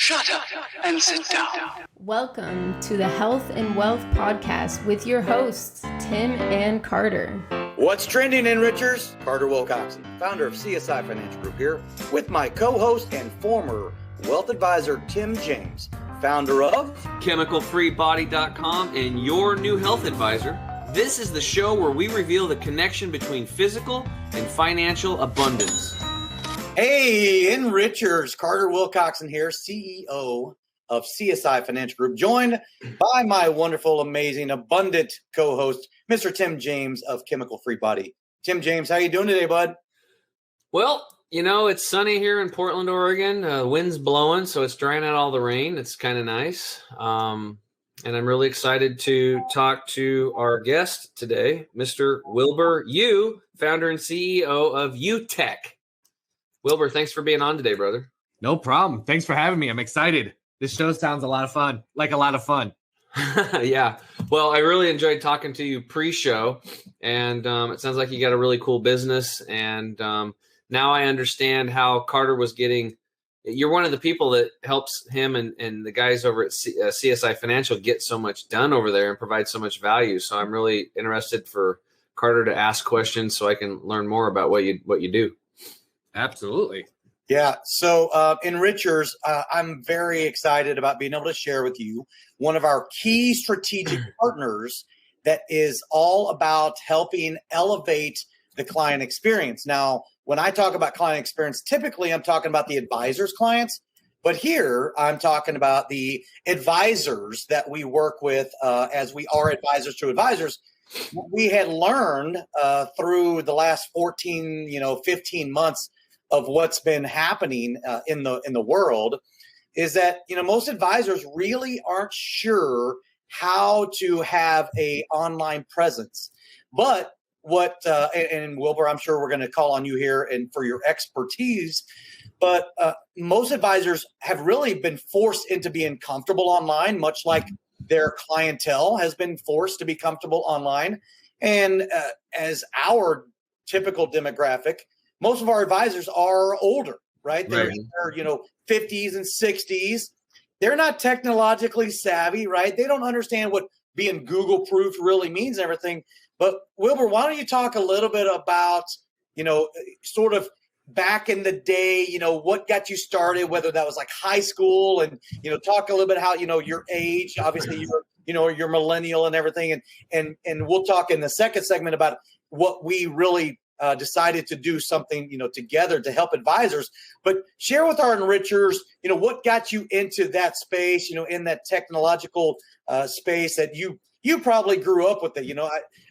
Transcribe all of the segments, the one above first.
Shut up and sit down. Welcome to the Health and Wealth Podcast with your hosts, Tim and Carter. What's trending, Enrichers? Carter Wilcoxon, founder of CSI Financial Group here, with my co-host and former wealth advisor, Tim James, founder of ChemicalFreeBody.com and your new health advisor. This is the show where we reveal the connection between physical and financial abundance. Hey, Enrichers, Carter Wilcoxon here, CEO of CSI Financial Group, joined by my wonderful, amazing, abundant co-host, Mr. Tim James of Chemical Free Body. Tim James, how you doing today, bud? Well, you know, it's sunny here in Portland, Oregon. Wind's blowing, so it's drying out all the rain. It's kind of nice. And I'm really excited to talk to our guest today, Mr. Wilbur You, founder and CEO of Youtech. Wilbur, thanks for being on today, brother. No problem. Thanks for having me. I'm excited. This show sounds a lot of fun, like a lot of fun. Yeah. Well, I really enjoyed talking to you pre-show, and it sounds like you got a really cool business. And now I understand how Carter was getting. You're one of the people that helps him and the guys over at CSI Financial get so much done over there and provide so much value. So I'm really interested for Carter to ask questions so I can learn more about what you do. Absolutely. Yeah. So, Enrichers, I'm very excited about being able to share with you one of our key strategic partners that is all about helping elevate the client experience. Now, when I talk about client experience, typically I'm talking about the advisor's clients, but here I'm talking about the advisors that we work with as we are advisors to advisors. We had learned through the last 15 months of what's been happening in the world is that, most advisors really aren't sure how to have a online presence. But what, and Wilbur, I'm sure we're going to call on you here and for your expertise, but most advisors have really been forced into being comfortable online, much like their clientele has been forced to be comfortable online. And as our typical demographic, most of our advisors are older, right? They're in their, 50s and 60s. They're not technologically savvy, right? They don't understand what being Google proof really means and everything. But Wilbur, why don't you talk a little bit about, sort of back in the day, what got you started, whether that was like high school and, talk a little bit how, your age, obviously you're millennial and everything. And we'll talk in the second segment about what we really decided to do something, together to help advisors. But share with our enrichers, what got you into that space, in that technological space that you probably grew up with it.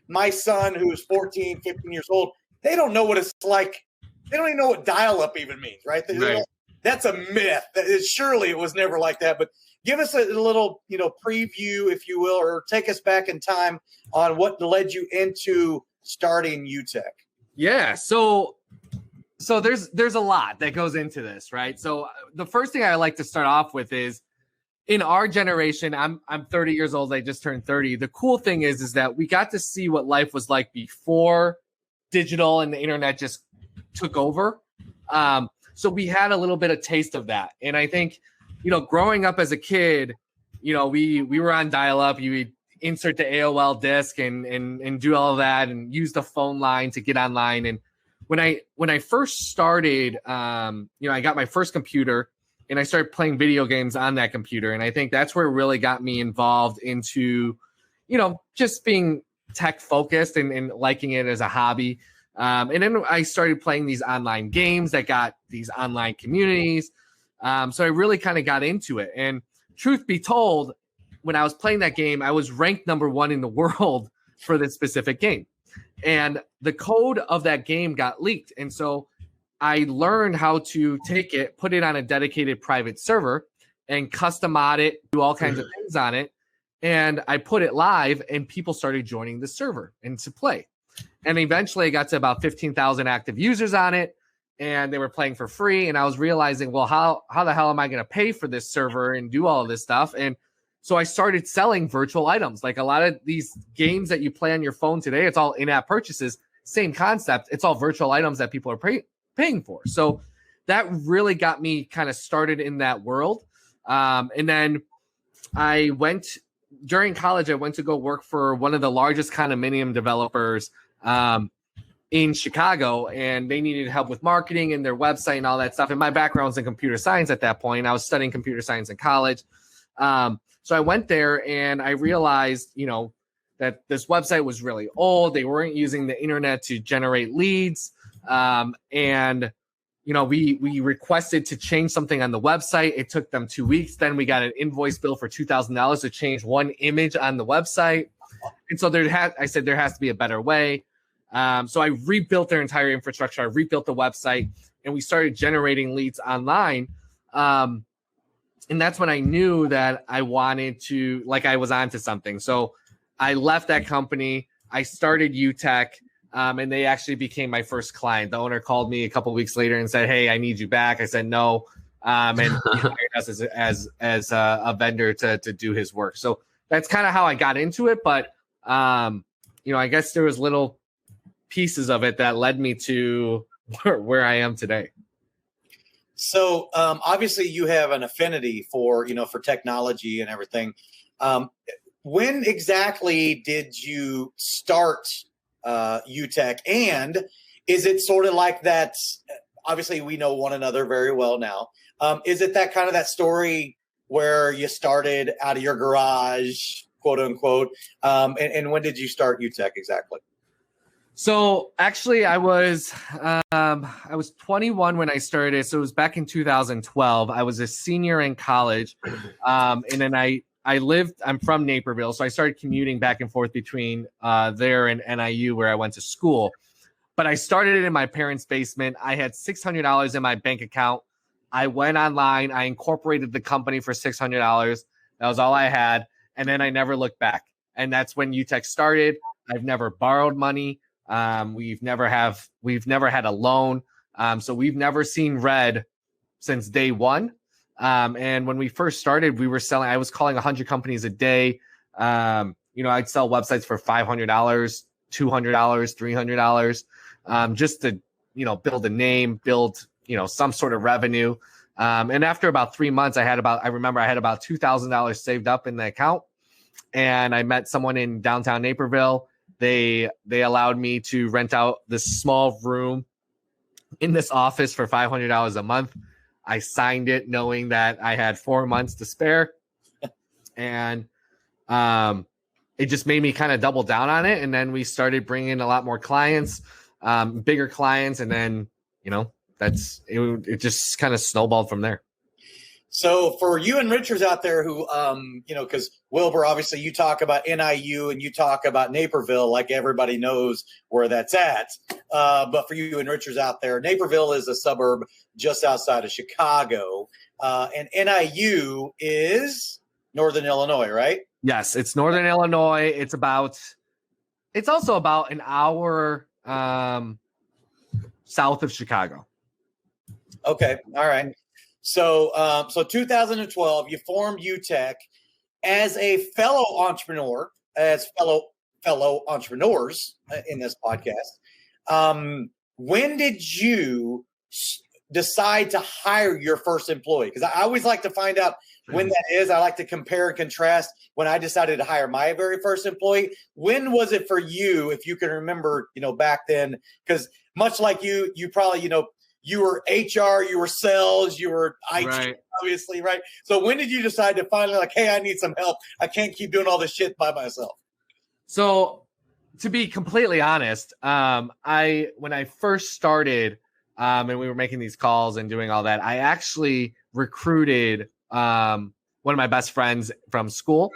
My son, who's 14, 15 years old, they don't know what it's like. They don't even know what dial-up even means, right? That's a myth. Surely it was never like that. But give us a little, preview, if you will, or take us back in time on what led you into starting Youtech. Yeah. So there's a lot that goes into this, right? So the first thing I like to start off with is in our generation, I'm 30 years old. I just turned 30. The cool thing is that we got to see what life was like before digital and the internet just took over. So we had a little bit of taste of that. And I think, growing up as a kid, we were on dial-up. You would insert the AOL disk and do all of that and use the phone line to get online. And when I first started, I got my first computer and I started playing video games on that computer. And I think that's where it really got me involved into, just being tech focused and liking it as a hobby. And then I started playing these online games that got these online communities. So I really kind of got into it. And truth be told, when I was playing that game, I was ranked number 1 in the world for this specific game. And the code of that game got leaked. And so I learned how to take it, put it on a dedicated private server and custom mod it, do all kinds of things on it. And I put it live and people started joining the server and to play. And eventually I got to about 15,000 active users on it and they were playing for free. And I was realizing, well, how the hell am I going to pay for this server and do all of this stuff? And so I started selling virtual items. Like a lot of these games that you play on your phone today, it's all in-app purchases, same concept. It's all virtual items that people are paying for. So that really got me kind of started in that world. And then during college, I went to go work for one of the largest condominium developers in Chicago, and they needed help with marketing and their website and all that stuff. And my background's in computer science at that point. I was studying computer science in college. So I went there and I realized, that this website was really old. They weren't using the internet to generate leads. And we requested to change something on the website. It took them 2 weeks. Then we got an invoice bill for $2,000 to change one image on the website. And so I said, there has to be a better way. So I rebuilt their entire infrastructure. I rebuilt the website and we started generating leads online. And that's when I knew that I wanted to, I was onto something. So I left that company. I started Youtech. And they actually became my first client. The owner called me a couple of weeks later and said, "Hey, I need you back." I said no, and he hired us as a vendor to do his work. So that's kind of how I got into it. But I guess there was little pieces of it that led me to where I am today. So obviously, you have an affinity for technology and everything. When exactly did you start Youtech, and is it sort of like that? Obviously, we know one another very well now. Is it that story where you started out of your garage, quote unquote? And when did you start Youtech exactly? So actually, I was 21 when I started. So it was back in 2012. I was a senior in college, and then I'm from Naperville, so I started commuting back and forth between there and NIU where I went to school. But I started it in my parents' basement. I had $600 in my bank account. I went online. I incorporated the company for $600. That was all I had. And then I never looked back. And that's when Youtech started. I've never borrowed money. We've never had a loan. So we've never seen red since day one. And when we first started, I was calling 100 companies a day. I'd sell websites for $500, $200, $300, just to, build a name, build, some sort of revenue. And after about 3 months, I remember I had about $2,000 saved up in the account, and I met someone in downtown Naperville. They allowed me to rent out this small room in this office for $500 a month. I signed it knowing that I had 4 months to spare, and it just made me kind of double down on it. And then we started bringing in a lot more clients, bigger clients, and then it just kind of snowballed from there. So for you and Richards out there who, because Wilbur, obviously you talk about NIU and you talk about Naperville, like everybody knows where that's at. But for you and Richards out there, Naperville is a suburb just outside of Chicago. And NIU is Northern Illinois, right? Yes, it's Northern Illinois. It's also about an hour south of Chicago. Okay. All right. So 2012, you formed Youtech as a fellow entrepreneur, as fellow entrepreneurs in this podcast. When did you decide to hire your first employee? Because I always like to find out when that is. I like to compare and contrast when I decided to hire my very first employee. When was it for you, if you can remember, back then? Because much like you probably, you were HR, you were sales, you were IT, right. Obviously, right? So when did you decide to finally hey, I need some help. I can't keep doing all this shit by myself. So to be completely honest, when I first started and we were making these calls and doing all that, I actually recruited one of my best friends from school.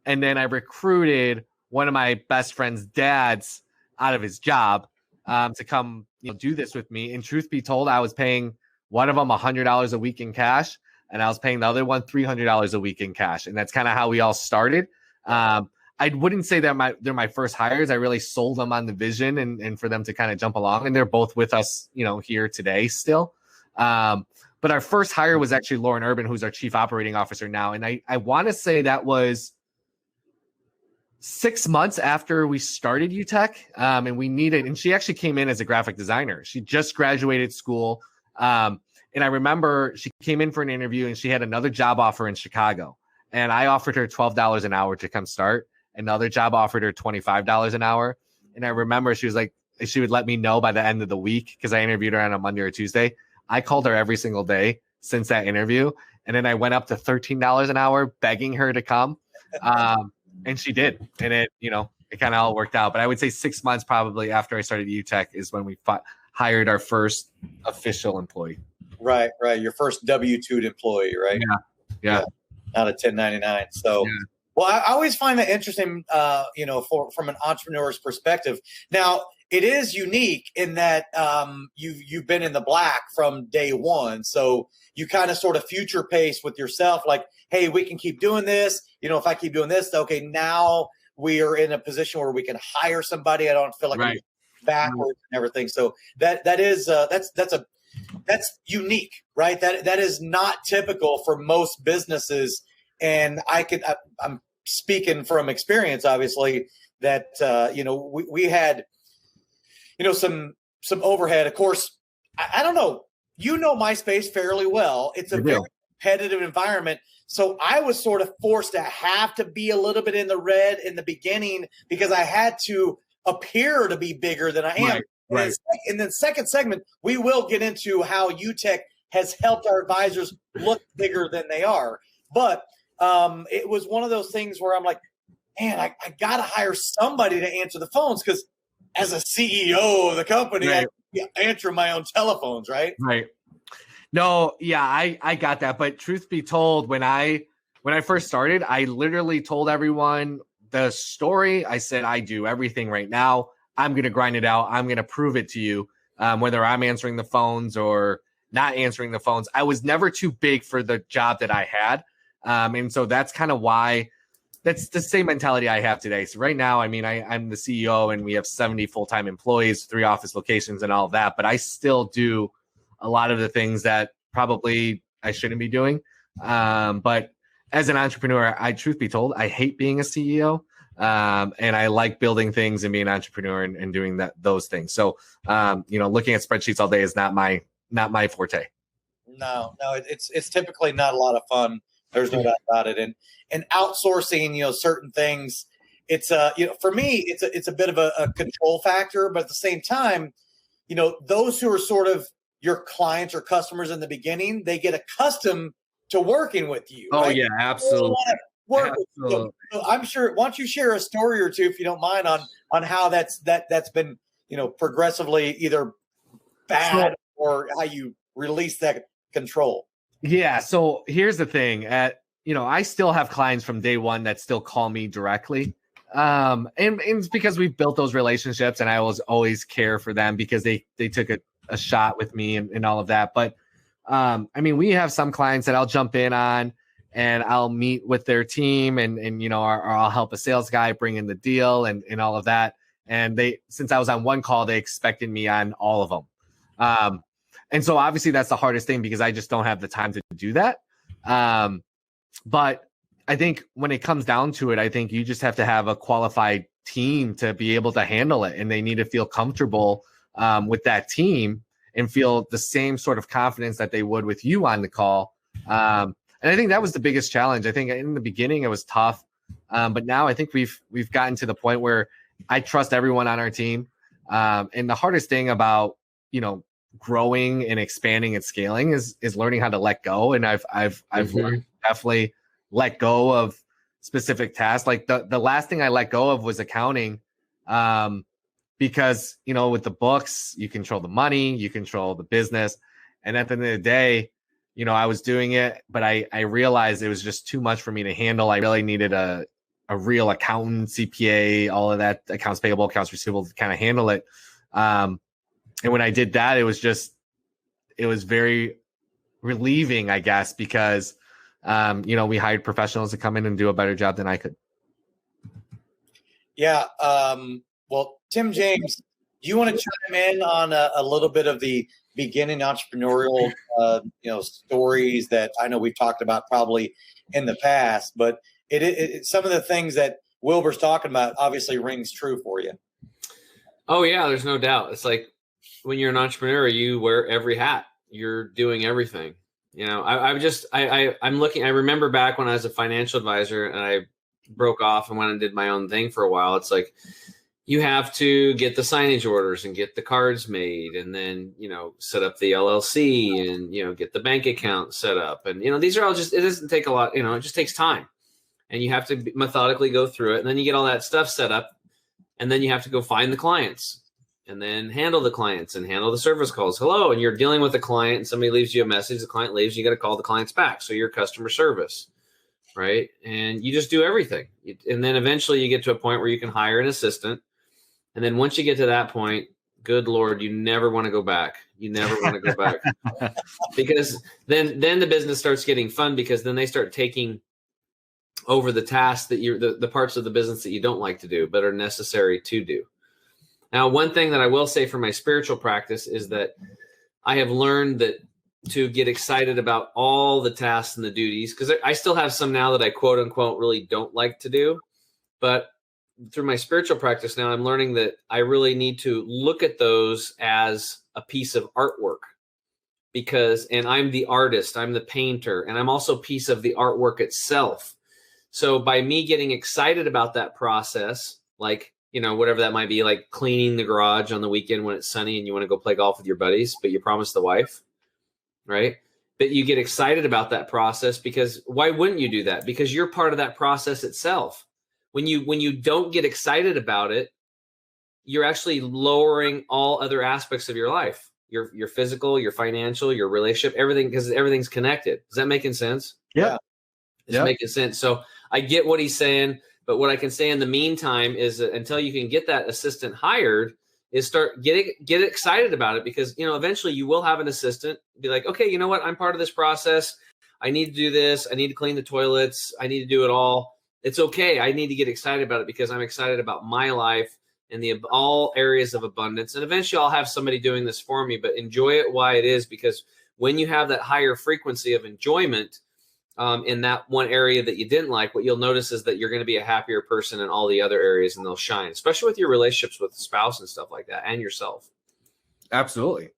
And then I recruited one of my best friend's dads out of his job to come do this with me. And truth be told, I was paying one of them $100 a week in cash, and I was paying the other one $300 a week in cash. And that's kind of how we all started. I wouldn't say that they're my first hires. I really sold them on the vision and for them to kind of jump along. And they're both with us, here today still. But our first hire was actually Lauren Urban, who's our chief operating officer now. And I want to say that was 6 months after we started Youtech, and she actually came in as a graphic designer. She just graduated school. And And I remember she came in for an interview and she had another job offer in Chicago. And I offered her $12 an hour to come start. Another job offered her $25 an hour. And I remember she was like, she would let me know by the end of the week because I interviewed her on a Monday or Tuesday. I called her every single day since that interview. And then I went up to $13 an hour begging her to come. And she did. And it kind of all worked out. But I would say 6 months probably after I started Youtech is when we hired our first official employee. Right. Your first W-2 employee, right? Yeah. Not a 1099. So, well, I always find that interesting, from an entrepreneur's perspective. Now, it is unique in that you've been in the black from day one. So you kind of sort of future pace with yourself, like, hey, we can keep doing this. If I keep doing this, okay, now we are in a position where we can hire somebody. I don't feel like I'm backwards and everything. So that's unique, right? That is not typical for most businesses. And I'm speaking from experience, obviously, that we had some overhead. Of course, I don't know. My space fairly well. It's a very competitive environment. So I was sort of forced to have to be a little bit in the red in the beginning because I had to appear to be bigger than I am. Right. In the second segment, we will get into how Youtech has helped our advisors look bigger than they are. But it was one of those things where I'm like, man, I got to hire somebody to answer the phones because as a CEO of the company, I answer my own telephones, right? Right. No, yeah, I got that. But truth be told, when I first started, I literally told everyone the story. I said, I do everything right now. I'm going to grind it out. I'm going to prove it to you, whether I'm answering the phones or not answering the phones. I was never too big for the job that I had. And so that's kind of why that's the same mentality I have today. So right now, I mean, I'm the CEO and we have 70 full-time employees, 3 office locations and all of that, but I still do a lot of the things that probably I shouldn't be doing. But as an entrepreneur, truth be told, I hate being a CEO. And I like building things and being an entrepreneur and doing those things. So, looking at spreadsheets all day is not my forte. No, it's typically not a lot of fun. There's no doubt about it. And outsourcing, certain things, it's for me, it's a bit of a control factor, but at the same time, those who are sort of your clients or customers in the beginning, they get accustomed to working with you. Oh right? yeah, absolutely. With you. So I'm sure. Why don't you share a story or two, if you don't mind, on how that's been progressively either bad or how you release that control. Yeah. So here's the thing. I still have clients from day one that still call me directly. And it's because we've built those relationships and I always care for them because they took a shot with me and all of that. But we have some clients that I'll jump in on and I'll meet with their team and or I'll help a sales guy bring in the deal and all of that. And since I was on one call, they expected me on all of them. And so obviously that's the hardest thing because I just don't have the time to do that. But I think when it comes down to it, I think you just have to have a qualified team to be able to handle it. And they need to feel comfortable with that team and feel the same sort of confidence that they would with you on the call. And I think that was the biggest challenge. I think in the beginning it was tough. But now I think we've gotten to the point where I trust everyone on our team. And the hardest thing about, growing and expanding and scaling is learning how to let go. And I've learned definitely let go of specific tasks. Like the last thing I let go of was accounting. Because, with the books, you control the money, you control the business. And at the end of the day, I was doing it, but I realized it was just too much for me to handle. I really needed a real accountant, CPA, all of that, accounts payable, accounts receivable to kind of handle it. And when I did that, it was very relieving, I guess, because, we hired professionals to come in and do a better job than I could. Yeah. Well, Tim James, do you want to chime in on a little bit of the beginning entrepreneurial, stories that I know we've talked about probably in the past, but it some of the things that Wilbur's talking about obviously rings true for you. Oh yeah, there's no doubt. It's like when you're an entrepreneur, you wear every hat. you're doing everything. I'm looking, I remember back when I was a financial advisor and I broke off and went and did my own thing for a while. It's like, you have to get the signage orders and get the cards made, and then, set up the LLC and, get the bank account set up. And, these are all it doesn't take a lot, it just takes time, and you have to methodically go through it. And then you get all that stuff set up, and then you have to go find the clients and then handle the clients and handle the service calls. Hello. And you're dealing with a client and somebody leaves you a message, the client leaves, you got to call the clients back. So you're customer service, right? And you just do everything. And then eventually you get to a point where you can hire an assistant. And then once you get to that point, good Lord, you never want to go back. You never want to go back because then the business starts getting fun, because then they start taking over the tasks that the parts of the business that you don't like to do, but are necessary to do. Now, one thing that I will say for my spiritual practice is that I have learned that to get excited about all the tasks and the duties, because I still have some now that I quote unquote really don't like to do, but through my spiritual practice now, I'm learning that I really need to look at those as a piece of artwork, and I'm the artist, I'm the painter, and I'm also a piece of the artwork itself. So by me getting excited about that process, like, whatever that might be, like cleaning the garage on the weekend when it's sunny and you want to go play golf with your buddies, but you promised the wife, right? But you get excited about that process, because why wouldn't you do that? Because you're part of that process itself. When you don't get excited about it, you're actually lowering all other aspects of your life, your physical, your financial, your relationship, everything, because everything's connected. Is that making sense? Yeah. It's making sense. So I get what he's saying, but what I can say in the meantime is that until you can get that assistant hired, is get excited about it, because, eventually you will have an assistant be like, okay, you know what? I'm part of this process. I need to do this. I need to clean the toilets. I need to do it all. It's okay. I need to get excited about it, because I'm excited about my life and all areas of abundance. And eventually I'll have somebody doing this for me, but enjoy it while it is, because when you have that higher frequency of enjoyment in that one area that you didn't like, what you'll notice is that you're going to be a happier person in all the other areas, and they'll shine, especially with your relationships with the spouse and stuff like that, and yourself. Absolutely.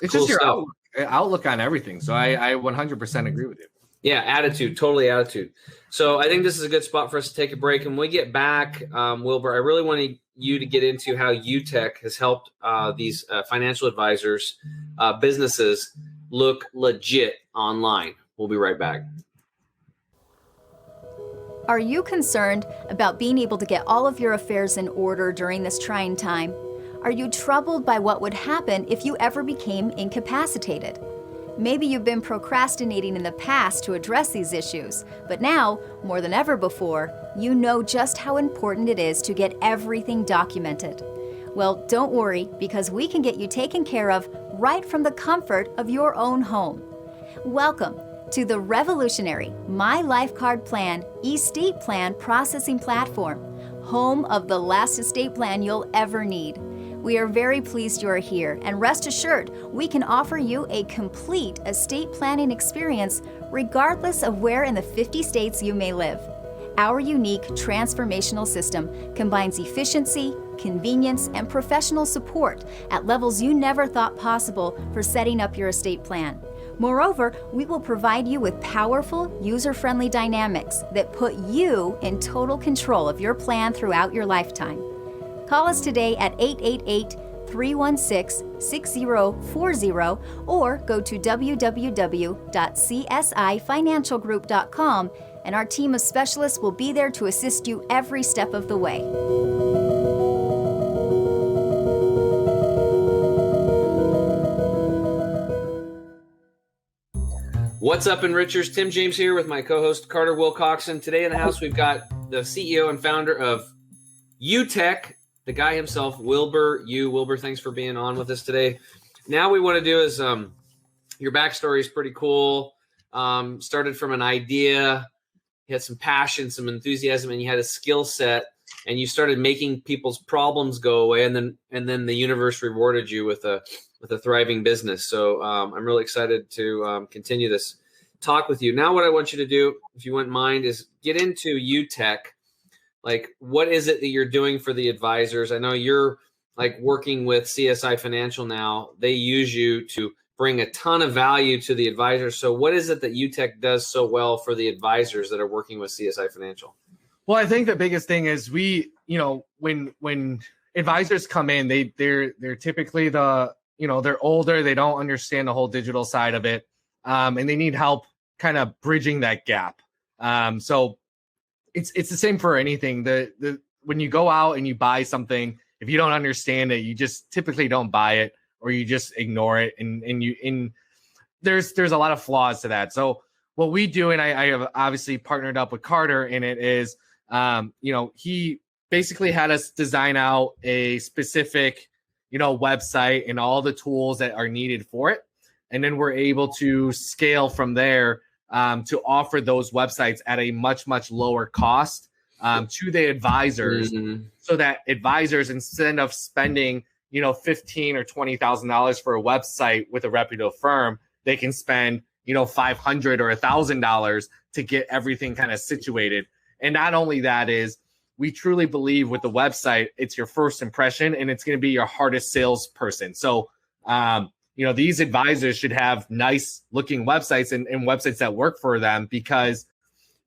It's Cool just your stuff. outlook on everything. So I 100% agree with you. Yeah, attitude, totally attitude. So I think this is a good spot for us to take a break. And when we get back, Wilbur, I really wanted you to get into how Youtech has helped these financial advisors, businesses look legit online. We'll be right back. Are you concerned about being able to get all of your affairs in order during this trying time? Are you troubled by what would happen if you ever became incapacitated? Maybe you've been procrastinating in the past to address these issues, but now, more than ever before, you know just how important it is to get everything documented. Well, don't worry, because we can get you taken care of right from the comfort of your own home. Welcome to the revolutionary My Life Card Plan estate plan processing platform, home of the last estate plan you'll ever need. We are very pleased you are here, and rest assured, we can offer you a complete estate planning experience regardless of where in the 50 states you may live. Our unique transformational system combines efficiency, convenience, and professional support at levels you never thought possible for setting up your estate plan. Moreover, we will provide you with powerful, user-friendly dynamics that put you in total control of your plan throughout your lifetime. Call us today at 888-316-6040 or go to www.csifinancialgroup.com, and our team of specialists will be there to assist you every step of the way. What's up, Enrichers? Tim James here with my co-host Carter Wilcoxon. Today in the house, we've got the CEO and founder of Youtech, the guy himself, Wilbur You. Wilbur, thanks for being on with us today. Now we want to do is your backstory is pretty cool. Started from an idea, you had some passion, some enthusiasm, and you had a skill set, and you started making people's problems go away, and then the universe rewarded you with a thriving business. So I'm really excited to continue this talk with you. Now what I want you to do, if you wouldn't mind, is get into Youtech. Like, what is it that you're doing for the advisors? I know you're like working with CSI Financial now. They use you to bring a ton of value to the advisors. So what is it that Youtech does so well for the advisors that are working with CSI Financial? Well, I think the biggest thing is when advisors come in, they're typically they're older, they don't understand the whole digital side of it, and they need help kind of bridging that gap. So it's the same for anything. When you go out and you buy something, if you don't understand it, you just typically don't buy it, or you just ignore it, and there's a lot of flaws to that. So what we do, and I have obviously partnered up with Carter in it, is he basically had us design out a specific website and all the tools that are needed for it, and then we're able to scale from there to offer those websites at a much lower cost to the advisors, so that advisors, instead of spending $15,000 or $20,000 for a website with a reputable firm, they can spend $500 or $1,000 to get everything kind of situated. And not only that, is we truly believe with the website, it's your first impression and it's going to be your hardest salesperson. So these advisors should have nice looking websites and websites that work for them, because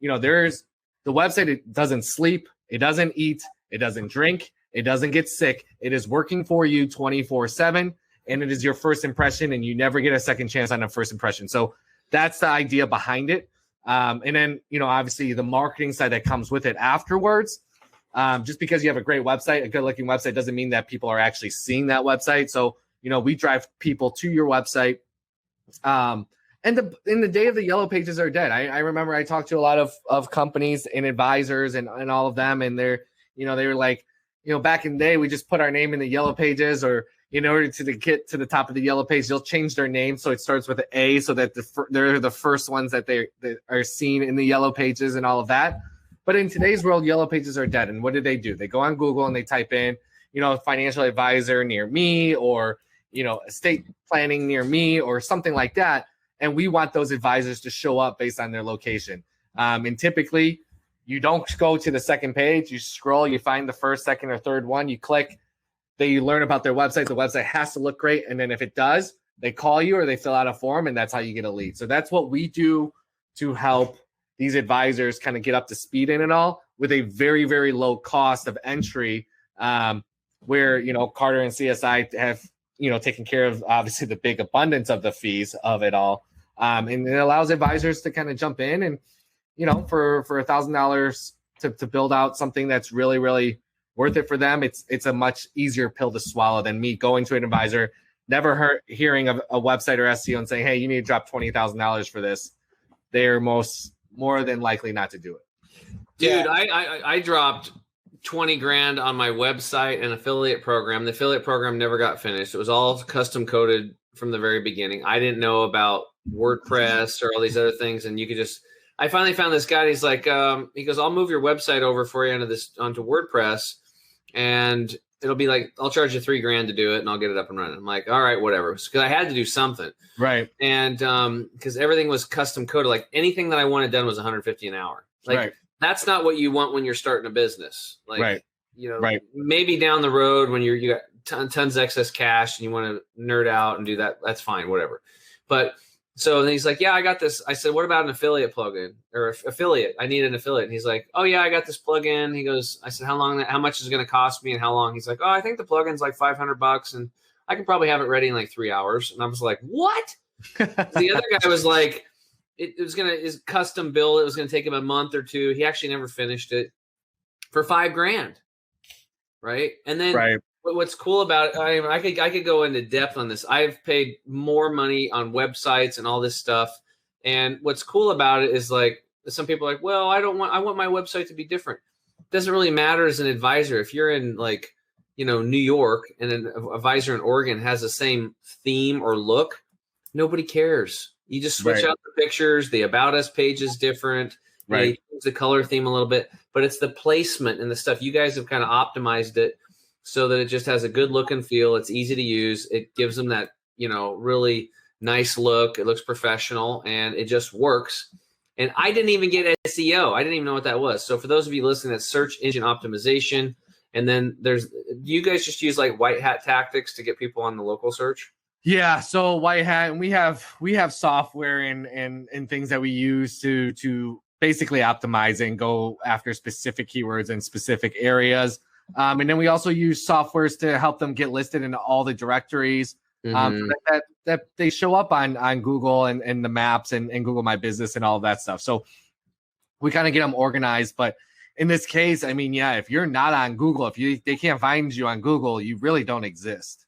there's the website, it doesn't sleep, it doesn't eat, it doesn't drink, it doesn't get sick. It is working for you 24/7, and it is your first impression, and you never get a second chance on a first impression. So that's the idea behind it. And then, obviously the marketing side that comes with it afterwards. Just because you have a great website, a good looking website, doesn't mean that people are actually seeing that website. So, we drive people to your website. And in the day of the yellow pages are dead. I remember I talked to a lot of companies and advisors and all of them, and they were like, back in the day, we just put our name in the yellow pages, or in order to get to the top of the yellow page, they'll change their name so it starts with an A, so that they're the first ones that are seen in the yellow pages and all of that. But in today's world, yellow pages are dead. And what do? They go on Google and they type in, financial advisor near me, or estate planning near me, or something like that. And we want those advisors to show up based on their location. And typically, you don't go to the second page. You scroll, you find the first, second, or third one. You click. You learn about their website. The website has to look great. And then if it does, they call you or they fill out a form, and that's how you get a lead. So that's what we do to help these advisors kind of get up to speed in it all, with a very, very low cost of entry, where, Carter and CSI have, taken care of obviously the big abundance of the fees of it all. And it allows advisors to kind of jump in and, for $1,000 to build out something that's really, really worth it for them. It's a much easier pill to swallow than me going to an advisor, never hearing of a website or SEO and saying, hey, you need to drop $20,000 for this. They're more than likely not to do it. Dude, yeah. I dropped 20 grand on my website and affiliate program. The affiliate program never got finished. It was all custom coded from the very beginning. I didn't know about WordPress or all these other things. And I finally found this guy. He's like, he goes, I'll move your website over for you onto WordPress. And it'll be like, I'll charge you $3,000 to do it, and I'll get it up and running. I'm like, all right, whatever. Because I had to do something. Right. And because everything was custom coded, like anything that I wanted done was $150 an hour. Like, right. That's not what you want when you're starting a business. Like, right. Right. Maybe down the road when you got tons of excess cash and you want to nerd out and do that, that's fine, whatever. But so then he's like, yeah, I got this. I said, what about an affiliate plugin or affiliate? I need an affiliate. And he's like, oh yeah, I got this plugin. He goes, I said, how much is it going to cost me and how long? He's like, oh, I think the plugin's like $500 and I can probably have it ready in like 3 hours. And I was like, what? The other guy was like, is custom build. It was going to take him a month or two. He actually never finished it for $5,000. Right. And then right. What's cool about it, I could go into depth on this. I've paid more money on websites and all this stuff. And what's cool about it is like, some people are like, well, I want my website to be different. It doesn't really matter as an advisor. If you're in like, New York and an advisor in Oregon has the same theme or look, nobody cares. You just switch out the pictures. The About Us page is different. Right. Use the color theme a little bit, but it's the placement and the stuff. You guys have kind of optimized it so that it just has a good look and feel. It's easy to use. It gives them that, really nice look. It looks professional and it just works. And I didn't even get SEO. I didn't even know what that was. So for those of you listening, that's search engine optimization. And then do you guys just use like white hat tactics to get people on the local search? Yeah, so white hat, and we have software and things that we use to basically optimize and go after specific keywords in specific areas. And then we also use softwares to help them get listed in all the directories, so that they show up on Google and the maps and Google My Business and all of that stuff. So we kind of get them organized. But in this case, I mean, yeah, if you're not on Google, they can't find you on Google, you really don't exist.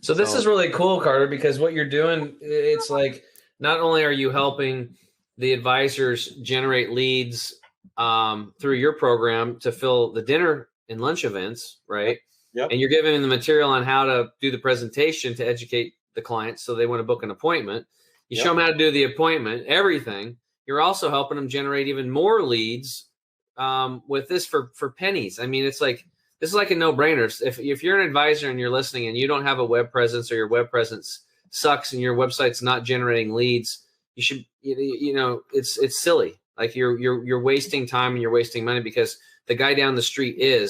So this is really cool, Carter, because what you're doing, it's like not only are you helping the advisors generate leads through your program to fill the dinner and lunch events, right? Yep. And you're giving them the material on how to do the presentation to educate the clients so they want to book an appointment. You show them how to do the appointment, everything. You're also helping them generate even more leads with this for pennies. I mean, it's like, this is like a no-brainer. If you're an advisor and you're listening and you don't have a web presence, or your web presence sucks and your website's not generating leads, you should, it's silly. Like you're wasting time and you're wasting money, because the guy down the street and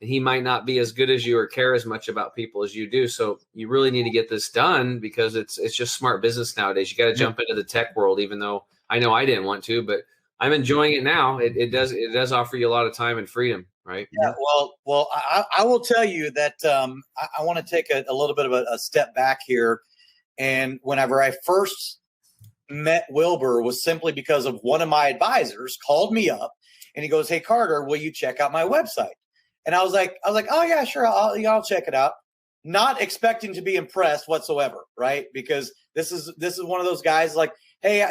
he might not be as good as you or care as much about people as you do. So you really need to get this done, because it's just smart business nowadays. You got to jump into the tech world, even though I know I didn't want to, but I'm enjoying it now. It does offer you a lot of time and freedom. Right. Yeah. Well, I will tell you that I want to take a little bit of a step back here. And whenever I first met Wilbur was simply because of one of my advisors called me up and he goes, "Hey, Carter, will you check out my website?" And I was like, "Oh yeah, sure. I'll check it out." Not expecting to be impressed whatsoever. Right. Because this is one of those guys like, "Hey,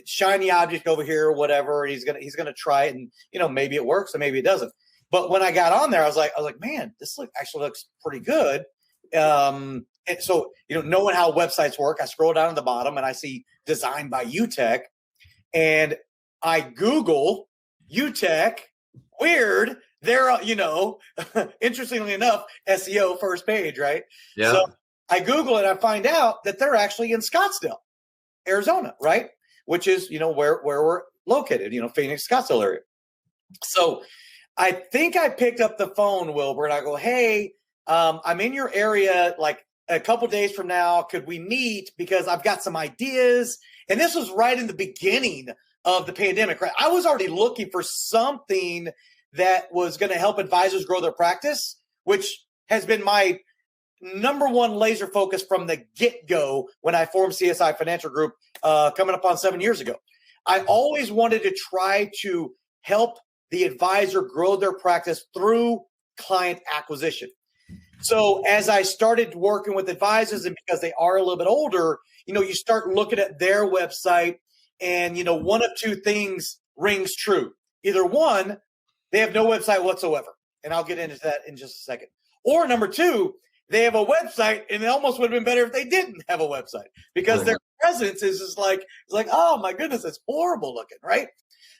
shiny object over here or whatever." He's gonna try it, and maybe it works and maybe it doesn't. But when I got on there, I was like, man, this actually looks pretty good. And so knowing how websites work, I scroll down to the bottom and I see designed by Youtech, and I Google Youtech. Weird. They're interestingly enough, SEO first page, right? Yeah. So I Google it, I find out that they're actually in Scottsdale, Arizona, right? Which is, where we're located, Phoenix, Scottsdale area. So I think I picked up the phone, Wilbur, and I go, "Hey, I'm in your area like a couple days from now. Could we meet? Because I've got some ideas." And this was right in the beginning of the pandemic, right? I was already looking for something that was going to help advisors grow their practice, which has been my number one laser focus from the get-go when I formed CSI Financial Group coming up on 7 years ago. I always wanted to try to help the advisor grow their practice through client acquisition. So as I started working with advisors, and because they are a little bit older, you start looking at their website and, one of two things rings true. Either one, they have no website whatsoever. And I'll get into that in just a second. Or number two, they have a website, and it almost would have been better if they didn't have a website, because their presence is just like, it's like, oh my goodness, it's horrible looking, right?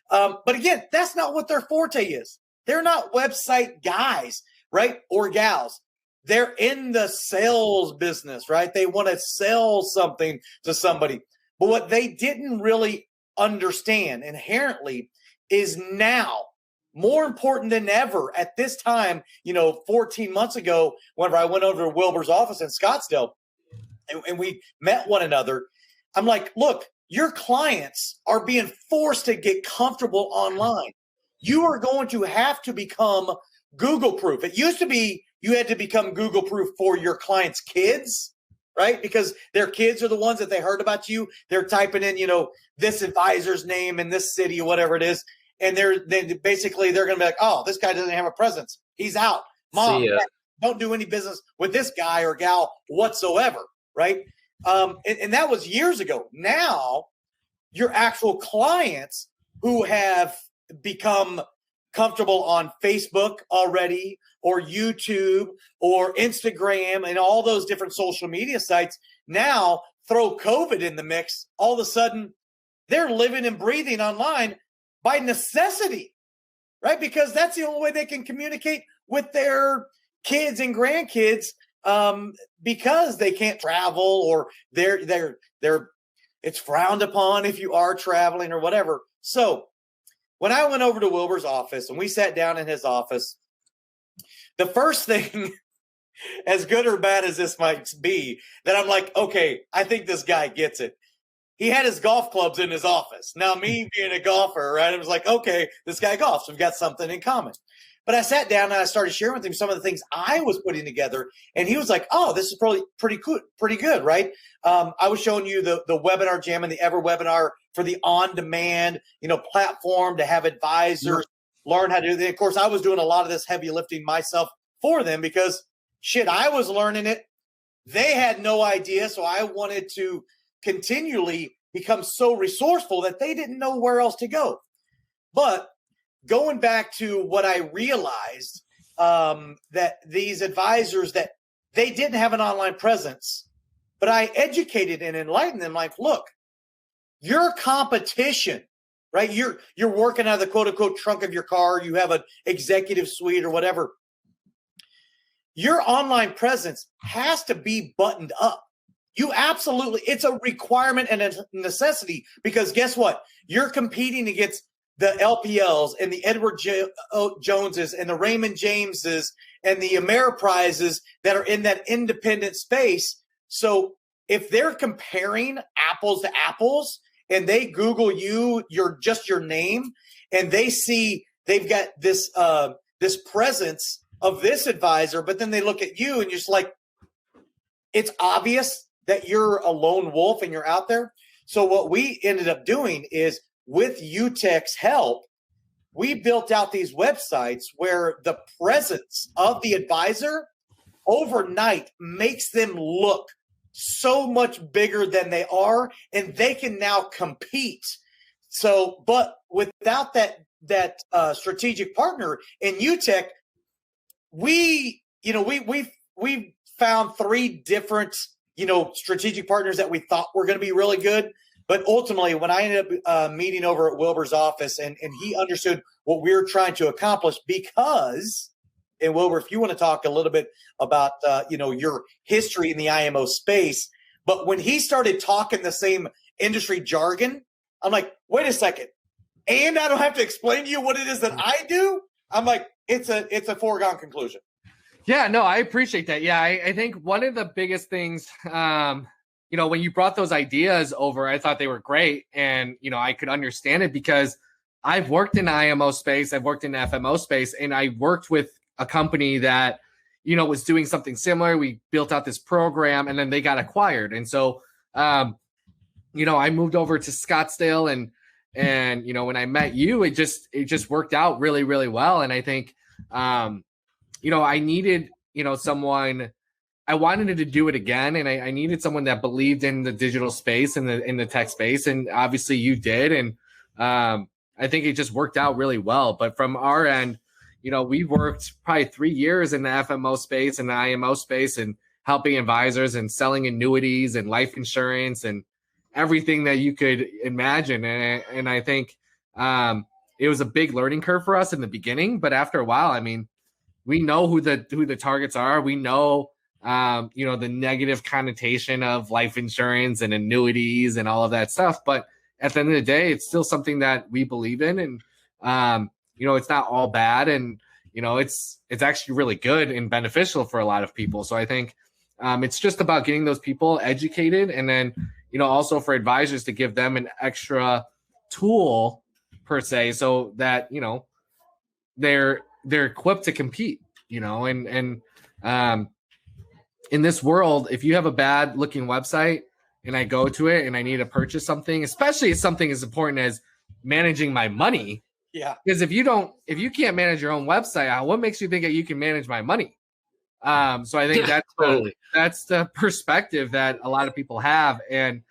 But again, that's not what their forte is. They're not website guys, right? Or gals. They're in the sales business, right? They want to sell something to somebody. But what they didn't really understand inherently is now, more important than ever at this time, 14 months ago, whenever I went over to Wilbur's office in Scottsdale and we met one another, I'm like, look, your clients are being forced to get comfortable online. You are going to have to become Google proof. It used to be you had to become Google proof for your clients' kids, right? Because their kids are the ones that they heard about you. They're typing in, this advisor's name in this city or whatever it is. And they're going to be like, "Oh, this guy doesn't have a presence. He's out. Mom, Dad, don't do any business with this guy or gal whatsoever," right? And that was years ago. Now, your actual clients who have become comfortable on Facebook already, or YouTube, or Instagram, and all those different social media sites, now throw COVID in the mix. All of a sudden, they're living and breathing online by necessity, right? Because that's the only way they can communicate with their kids and grandkids, because they can't travel, or it's frowned upon if you are traveling or whatever. So when I went over to Wilbur's office and we sat down in his office, the first thing as good or bad as this might be, that I'm like, okay, I think this guy gets it. He had his golf clubs in his office. Now, me being a golfer, right, I was like, okay, this guy golfs. We've got something in common. But I sat down and I started sharing with him some of the things I was putting together. And he was like, oh, this is probably pretty good, right? I was showing you the webinar jam and the Ever webinar for the on-demand, platform to have advisors learn how to do that. Of course, I was doing a lot of this heavy lifting myself for them because, shit, I was learning it. They had no idea. So I wanted to continually become so resourceful that they didn't know where else to go. But going back to what I realized, that these advisors, that they didn't have an online presence, but I educated and enlightened them like, look, your competition, right? You're working out of the quote unquote trunk of your car. You have an executive suite or whatever. Your online presence has to be buttoned up. It's a requirement and a necessity, because guess what? You're competing against the LPLs and the Edward Joneses and the Raymond Jameses and the Ameriprises that are in that independent space. So if they're comparing apples to apples and they Google you, your name, and they see they've got this presence of this advisor, but then they look at you and you're just like, it's obvious that you're a lone wolf and you're out there. So what we ended up doing is, with Youtech's help, we built out these websites where the presence of the advisor overnight makes them look so much bigger than they are, and they can now compete. So, but without that strategic partner in Youtech, we found 3 different strategic partners that we thought were going to be really good. But ultimately, when I ended up meeting over at Wilbur's office, and he understood what we were trying to accomplish, because, and Wilbur, if you want to talk a little bit about, your history in the IMO space, but when he started talking the same industry jargon, I'm like, wait a second. And I don't have to explain to you what it is that I do. I'm like, it's a foregone conclusion. Yeah, no, I appreciate that. Yeah, I think one of the biggest things, when you brought those ideas over, I thought they were great. And, I could understand it because I've worked in IMO space, I've worked in FMO space, and I worked with a company that, was doing something similar. We built out this program and then they got acquired. And so, I moved over to Scottsdale and when I met you, it just worked out really, really well. And I think, I needed, someone. I wanted to do it again, and I needed someone that believed in the digital space and in the tech space, and obviously you did, and I think it just worked out really well. But from our end, we worked probably 3 years in the FMO space and the IMO space, and helping advisors and selling annuities and life insurance and everything that you could imagine. And I think it was a big learning curve for us in the beginning, but after a while, I mean, we know who the targets are. We know, the negative connotation of life insurance and annuities and all of that stuff. But at the end of the day, it's still something that we believe in. And, it's not all bad. And, it's actually really good and beneficial for a lot of people. So I think it's just about getting those people educated. And then, also for advisors to give them an extra tool per se, so that, they're equipped to compete, and in this world, if you have a bad looking website and I go to it and I need to purchase something, especially something as important as managing my money. Yeah. Because if you can't manage your own website, what makes you think that you can manage my money? So I think that's the perspective that a lot of people have. And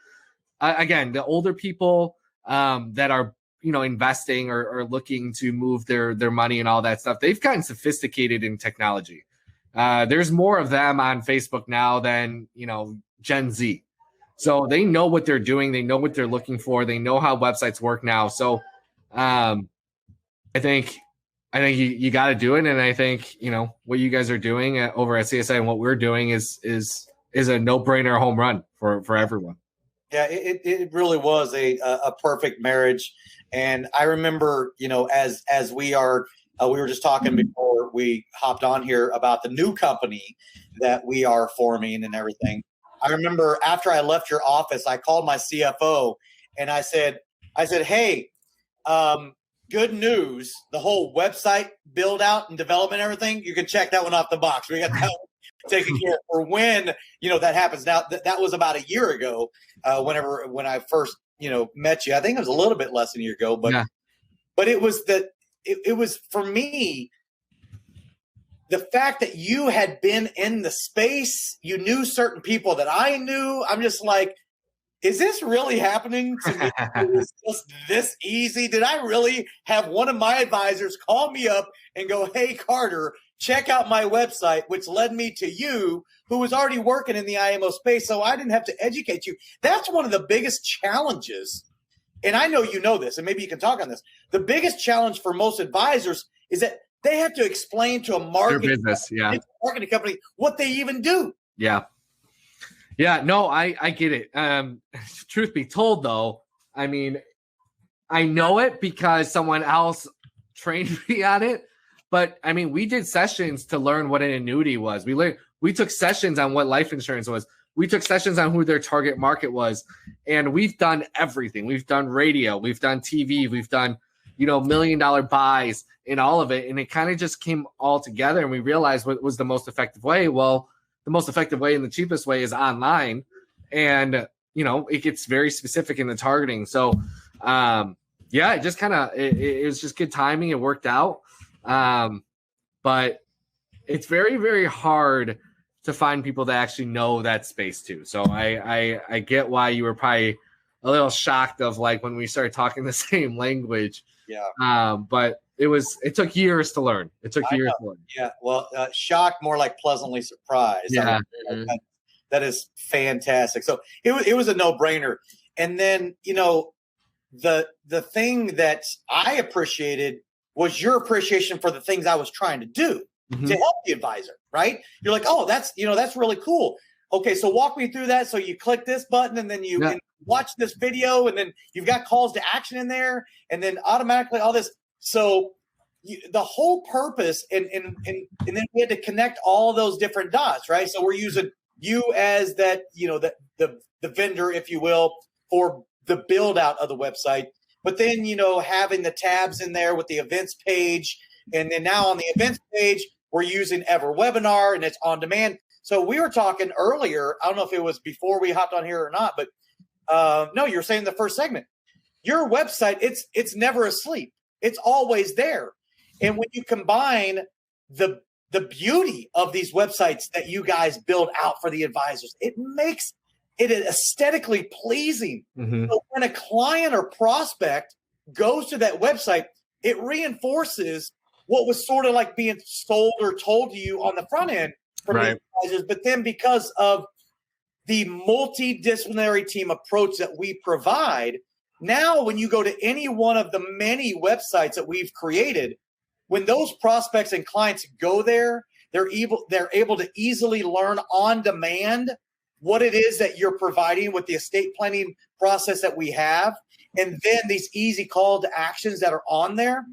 again, the older people that are, investing or looking to move their money and all that stuff, they've gotten sophisticated in technology. There's more of them on Facebook now than, Gen Z. So they know what they're doing. They know what they're looking for. They know how websites work now. So I think you got to do it. And I think, what you guys are doing over at CSI and what we're doing is a no-brainer home run for everyone. Yeah, it really was a perfect marriage. And I remember, as we are We were just talking before we hopped on here about the new company that we are forming and everything. I remember after I left your office, I called my CFO and I said, hey, good news. The whole website build out and development, and everything, you can check that one off the box. We got that one taken care of for when, that happens. Now that was about a year ago, when I first, met you. I think it was a little bit less than a year ago, but, but it was it was for me, the fact that you had been in the space, you knew certain people that I knew. I'm just like, is this really happening to me? It was just this easy. Did I really have one of my advisors call me up and go, hey, Carter, check out my website, which led me to you, who was already working in the Imo space. So I didn't have to educate you. That's one of the biggest challenges. And I know you know this, and maybe you can talk on this. The biggest challenge for most advisors is that they have to explain to a marketing company what they even do. Yeah. Yeah, no, I get it. Truth be told, though, I mean, I know it because someone else trained me on it. But I mean, we did sessions to learn what an annuity was. We took sessions on what life insurance was. We took sessions on who their target market was. And we've done everything. We've done radio. We've done TV. We've done, $1 million buys in all of it. And it kind of just came all together. And we realized what was the most effective way. Well, the most effective way and the cheapest way is online. And, it gets very specific in the targeting. So, it just it was just good timing. It worked out. But it's very, very hard to find people that actually know that space too. So I get why you were probably a little shocked of like when we started talking the same language. Yeah. But it took years to learn. It took years to learn. Yeah. Well, shocked, more like pleasantly surprised. Yeah. That is fantastic. So it was a no-brainer. And then, the thing that I appreciated was your appreciation for the things I was trying to do to help the advisor, right? You're like, oh, that's really cool. Okay, so walk me through that. So you click this button and then you can watch this video and then you've got calls to action in there and then automatically all this. So the whole purpose and then we had to connect all those different dots, right? So we're using you as that, the vendor, if you will, for the build out of the website. But then, having the tabs in there with the events page. And then now on the events page, we're using EverWebinar and it's on demand. So we were talking earlier, I don't know if it was before we hopped on here or not, but no, you were saying the first segment, your website, it's never asleep. It's always there. And when you combine the beauty of these websites that you guys build out for the advisors, it makes it aesthetically pleasing. So when a client or prospect goes to that website, it reinforces what was sort of like being sold or told to you on the front end from the advisors. But then because of the multidisciplinary team approach that we provide, now when you go to any one of the many websites that we've created, when those prospects and clients go there, they're able to easily learn on demand what it is that you're providing with the estate planning process that we have. And then these easy call to actions that are on there,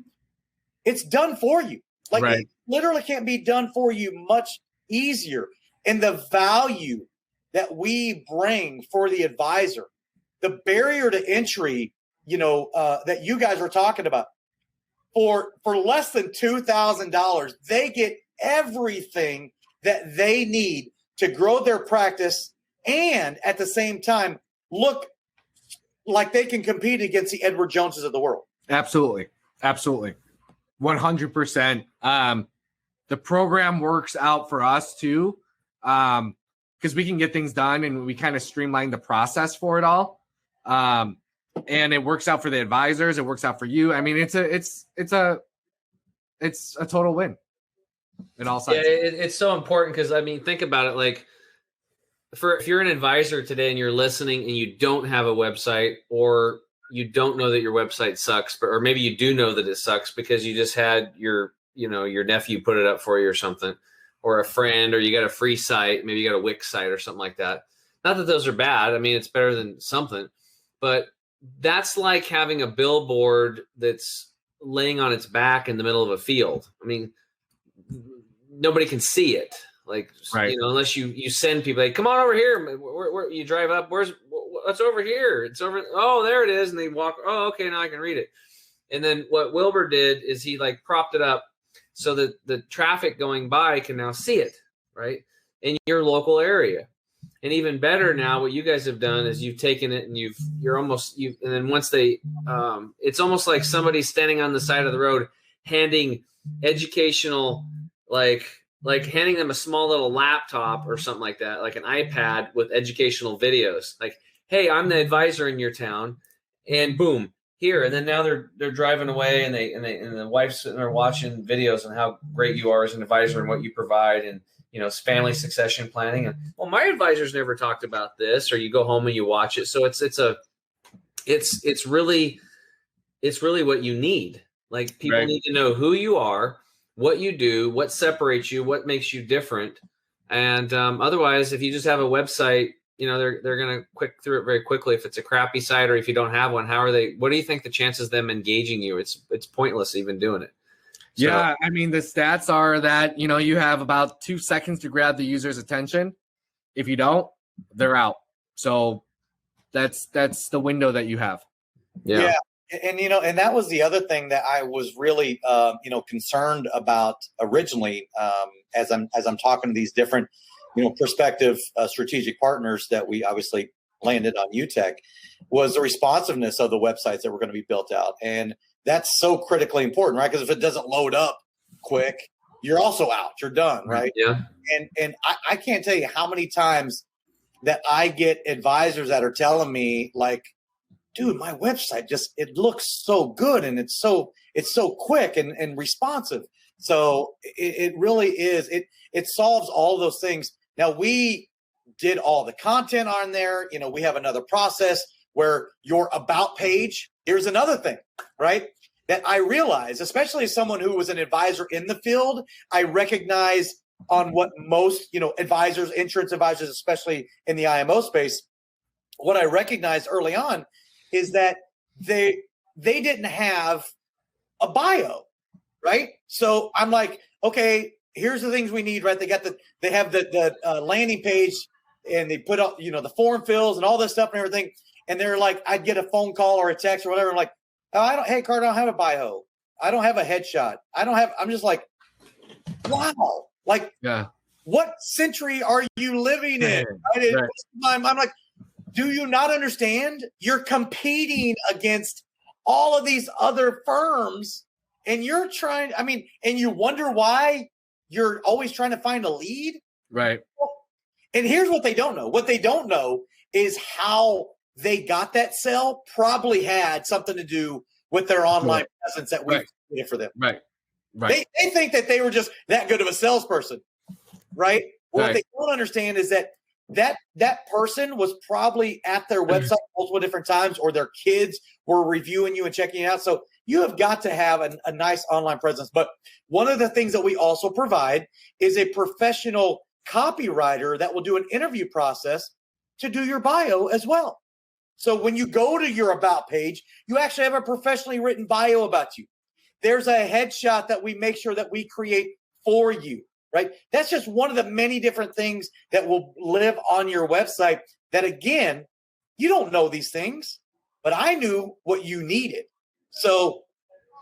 it's done for you. Like it literally can't be done for you much easier. And the value that we bring for the advisor, the barrier to entry, that you guys were talking about, for less than $2,000, they get everything that they need to grow their practice and at the same time look like they can compete against the Edward Joneses of the world. Absolutely. 100%. The program works out for us too, because we can get things done and we kind of streamline the process for it all. And it works out for the advisors. It works out for you. I mean, it's a total win in all sides. Yeah, it's so important because think about it. Like, if you're an advisor today and you're listening and you don't have a website, or you don't know that your website sucks, or maybe you do know that it sucks because you just had your nephew put it up for you or something, or a friend, or you got a free site, maybe you got a Wix site or something like that. Not that those are bad. It's better than something, but that's like having a billboard that's laying on its back in the middle of a field. I mean, nobody can see it. Like, Right. Unless you send people, like, come on over here. Where you drive up? What's over here? It's over. Oh, there it is. And they walk. Oh, okay. Now I can read it. And then what Wilbur did is he like propped it up so that the traffic going by can now see it, right, in your local area. And even better now, what you guys have done is you've taken it and and then once it's almost like somebody standing on the side of the road handing educational, like handing them a small little laptop or something like that, like an iPad with educational videos. Like, hey, I'm the advisor in your town, and boom, here. And then now they're driving away, and the wife's sitting there watching videos on how great you are as an advisor and what you provide, and it's family succession planning. And well, my advisors never talked about this. Or you go home and you watch it. So it's really what you need. Like, people need to know who you are, what you do, what separates you, what makes you different. And otherwise, if you just have a website, they're going to click through it very quickly. If it's a crappy site, or if you don't have one, what do you think the chances of them engaging you? It's pointless even doing it. So, yeah, I mean, the stats are that, you have about 2 seconds to grab the user's attention. If you don't, they're out. So that's the window that you have. Yeah. And, and that was the other thing that I was really, concerned about originally, as I'm talking to these different, prospective strategic partners that we obviously landed on Youtech, was the responsiveness of the websites that were going to be built out. And that's so critically important, right? Because if it doesn't load up quick, you're also out. You're done, right? Yeah. And I can't tell you how many times that I get advisors that are telling me, like, dude, my website it looks so good, and it's so quick and responsive. So it really is. It solves all those things. Now, we did all the content on there. We have another process where your about page, here's another thing, right, that I realize, especially as someone who was an advisor in the field, I recognize on what most, advisors, insurance advisors, especially in the IMO space, what I recognized early on is that they didn't have a bio, right? So I'm like, okay, here's the things we need, right? They have the landing page, and they put up, the form fills and all this stuff and everything. And they're like, I'd get a phone call or a text or whatever. I'm like, hey, Carter, I don't have a bio. I don't have a headshot. I'm just like, wow. Like, yeah. What century are you living in? Right? I'm like, do you not understand? You're competing against all of these other firms, and you're trying, and you wonder why you're always trying to find a lead. Right. And here's what they don't know. What they don't know is how they got that sale probably had something to do with their online presence that we created for them. Right. They think that they were just that good of a salesperson, right? Well, what they don't understand is that person was probably at their website multiple different times, or their kids were reviewing you and checking it out. So you have got to have a nice online presence. But one of the things that we also provide is a professional copywriter that will do an interview process to do your bio as well. So when you go to your about page, you actually have a professionally written bio about you. There's a headshot that we make sure that we create for you, right? That's just one of the many different things that will live on your website that, again, you don't know these things, but I knew what you needed. So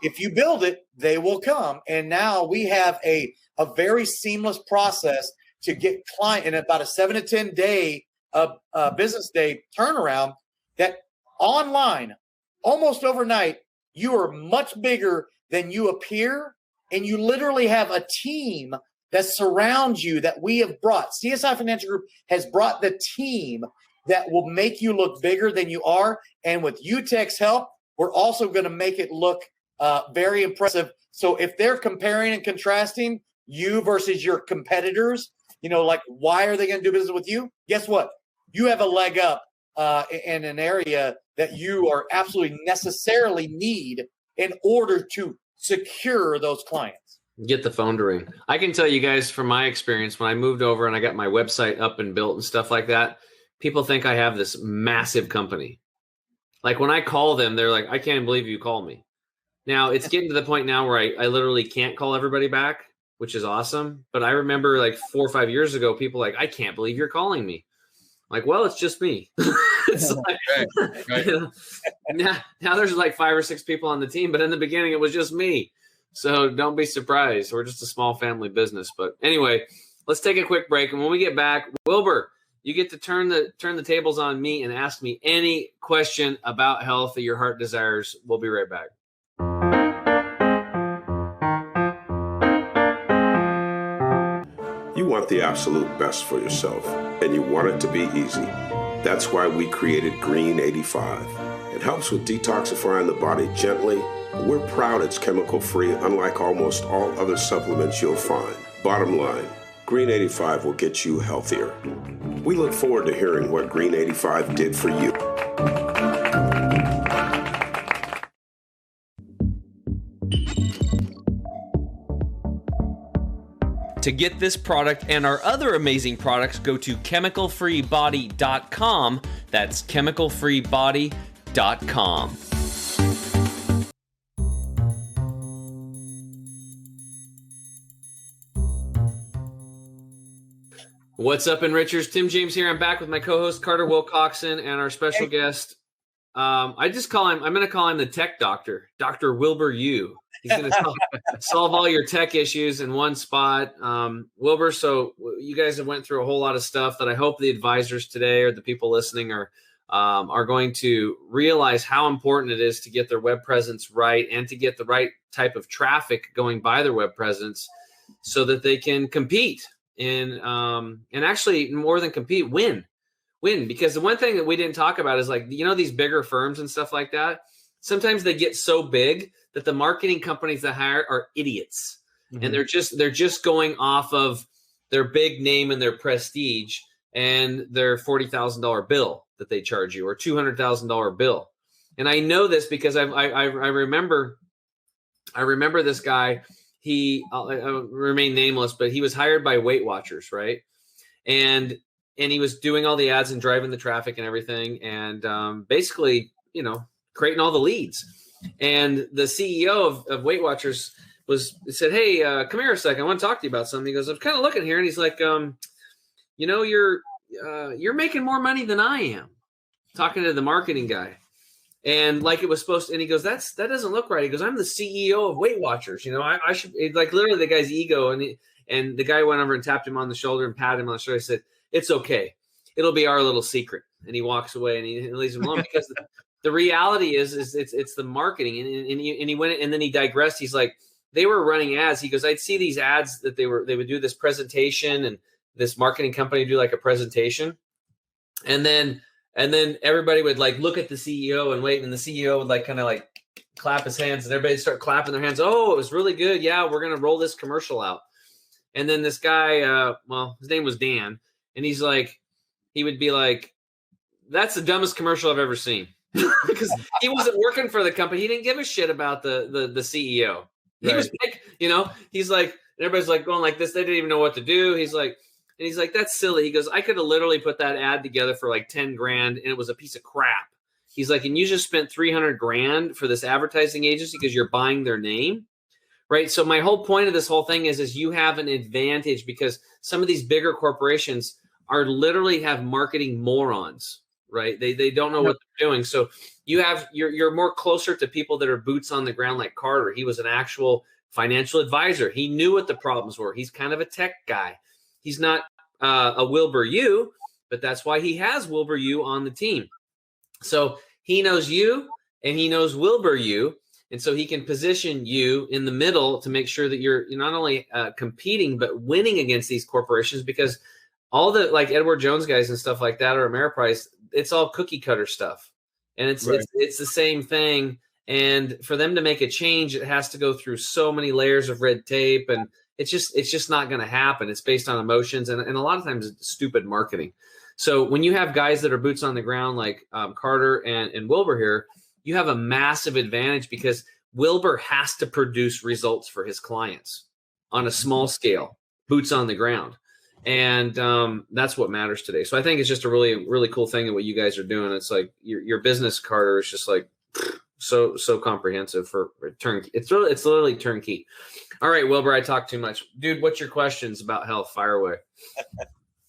if you build it, they will come. And now we have a very seamless process to get client in about a 7 to 10 day business day turnaround, that online, almost overnight, you are much bigger than you appear. And you literally have a team that surrounds you that we have brought. CSI Financial Group has brought the team that will make you look bigger than you are. And with Youtech's help, we're also going to make it look very impressive. So if they're comparing and contrasting you versus your competitors, like, why are they going to do business with you? Guess what? You have a leg up in an area that you are absolutely necessarily need in order to secure those clients. Get the phone to ring. I can tell you guys from my experience, when I moved over and I got my website up and built and stuff like that, people think I have this massive company. Like, when I call them, they're like, I can't believe you called me. Now it's getting to the point now where I literally can't call everybody back, which is awesome. But I remember like 4 or 5 years ago, people like, I can't believe you're calling me. I'm like, well, it's just me. It's like, right. You know, now there's like 5 or 6 people on the team, but in the beginning it was just me. So don't be surprised. We're just a small family business. But anyway, let's take a quick break. And when we get back, Wilbur, you get to turn the tables on me and ask me any question about health that your heart desires. We'll be right back. You want the absolute best for yourself, and you want it to be easy. That's why we created Green 85. It helps with detoxifying the body gently. We're proud it's chemical-free, unlike almost all other supplements you'll find. Bottom line, Green 85 will get you healthier. We look forward to hearing what Green 85 did for you. To get this product and our other amazing products, go to chemicalfreebody.com. That's chemicalfreebody.com. What's up, Enrichers? Tim James here. I'm back with my co-host Carter Wilcoxon and our special guest. I'm going to call him the tech doctor, Dr. Wilbur You. He's going to solve all your tech issues in one spot. Wilbur, so you guys have went through a whole lot of stuff that I hope the advisors today or the people listening are going to realize how important it is to get their web presence right and to get the right type of traffic going by their web presence so that they can compete and actually more than compete, win. Because the one thing that we didn't talk about is, like, you know, these bigger firms and stuff like that, sometimes they get so big that the marketing companies that hire are idiots. Mm-hmm. And they're just going off of their big name and their prestige and their $40,000 bill that they charge you, or $200,000 bill. And I know this because I remember this guy. He remain nameless, but he was hired by Weight Watchers, right? And he was doing all the ads and driving the traffic and everything, and basically, you know, creating all the leads. And the CEO of Weight Watchers said, "Hey, come here a second. I want to talk to you about something." He goes, "I'm kind of looking here," and he's like, "You know, you're making more money than I am." Talking to the marketing guy, and like it was supposed to. And he goes, "That doesn't look right." He goes, "I'm the CEO of Weight Watchers. You know, I should." Like literally, the guy's ego, and the guy went over and tapped him on the shoulder and patted him on the shoulder. He said, "It's okay. It'll be our little secret." And he walks away and he leaves him alone because the reality is it's the marketing. And he went, and then he digressed. He's like, they were running ads. He goes, I'd see these ads that they would do this presentation, and this marketing company do like a presentation. And then everybody would like look at the CEO and wait. And the CEO would like kind of like clap his hands, and everybody start clapping their hands. "Oh, it was really good. Yeah, we're going to roll this commercial out." And then this guy, his name was Dan. And he's like, he would be like, "That's the dumbest commercial I've ever seen." Because he wasn't working for the company. He didn't give a shit about the CEO. He was big, you know. He's like, everybody's like going like this. They didn't even know what to do. He's like, "That's silly." He goes, "I could have literally put that ad together for like 10 grand, and it was a piece of crap." He's like, "And you just spent 300 grand for this advertising agency because you're buying their name." Right. So my whole point of this whole thing is you have an advantage because some of these bigger corporations are literally have marketing morons, right? They don't know what they're doing. So you're more closer to people that are boots on the ground, like Carter. He was an actual financial advisor. He knew what the problems were. He's kind of a tech guy. He's not a Wilbur You, but that's why he has Wilbur You on the team. So he knows you and he knows Wilbur You. And so he can position you in the middle to make sure that you're not only competing, but winning against these corporations, because all the like Edward Jones guys and stuff like that, or Ameriprise, it's all cookie cutter stuff. And it's the same thing. And for them to make a change, it has to go through so many layers of red tape. And it's just not going to happen. It's based on emotions. And a lot of times it's stupid marketing. So when you have guys that are boots on the ground, like Carter and Wilbur here, you have a massive advantage because Wilbur has to produce results for his clients on a small scale, boots on the ground. And that's what matters today. So I think it's just a really, really cool thing that what you guys are doing. It's like your business, Carter, is just like so comprehensive for turnkey. It's literally turnkey. All right, Wilbur, I talk too much. Dude, what's your questions about health? Fire away.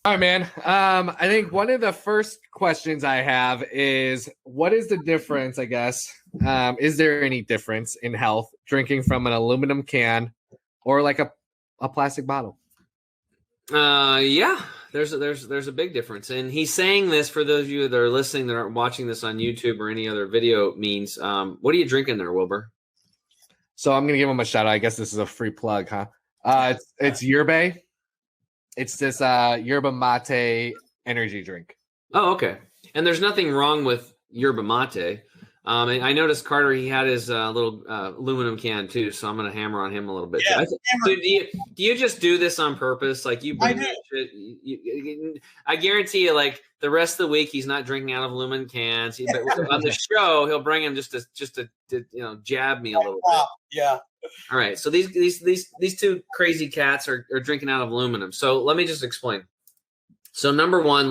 All right, man. I think one of the first questions I have is, what is the difference, I guess? Is there any difference in health drinking from an aluminum can or like a plastic bottle? Yeah, there's a big difference. And he's saying this for those of you that are listening, that aren't watching this on YouTube or any other video means. What are you drinking there, Wilbur? So I'm going to give him a shout out. I guess this is a free plug, huh? It's Youve. It's this yerba mate energy drink. Oh, okay. And there's nothing wrong with yerba mate. I noticed Carter, he had his little aluminum can too, so I'm going to hammer on him a little bit. Yeah, Dude, do you just do this on purpose? Like you bring that shit, I guarantee you, like the rest of the week, he's not drinking out of aluminum cans. But on the show, he'll bring him just to jab me a little bit. Yeah. All right. So these two crazy cats are drinking out of aluminum. So let me just explain. So number one,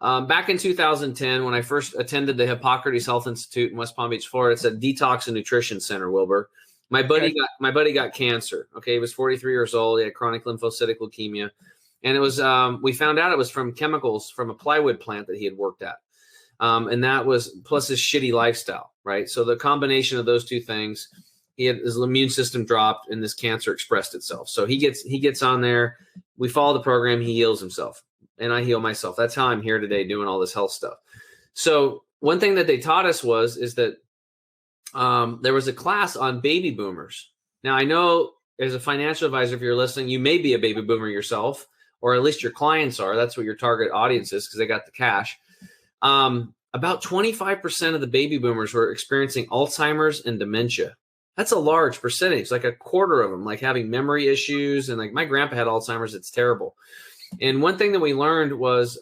back in 2010, when I first attended the Hippocrates Health Institute in West Palm Beach, Florida, it's a detox and nutrition center, Wilbur. My buddy got cancer. Okay. He was 43 years old. He had chronic lymphocytic leukemia. And it was, we found out it was from chemicals from a plywood plant that he had worked at. And that was plus his shitty lifestyle, right? So the combination of those two things, his immune system dropped and this cancer expressed itself. So he gets on there. We follow the program. He heals himself and I heal myself. That's how I'm here today doing all this health stuff. So one thing that they taught us is that there was a class on baby boomers. Now I know as a financial advisor, if you're listening, you may be a baby boomer yourself, or at least your clients are. That's what your target audience is because they got the cash. About 25% of the baby boomers were experiencing Alzheimer's and dementia. That's a large percentage, like a quarter of them, like having memory issues. And like my grandpa had Alzheimer's. It's terrible. And one thing that we learned was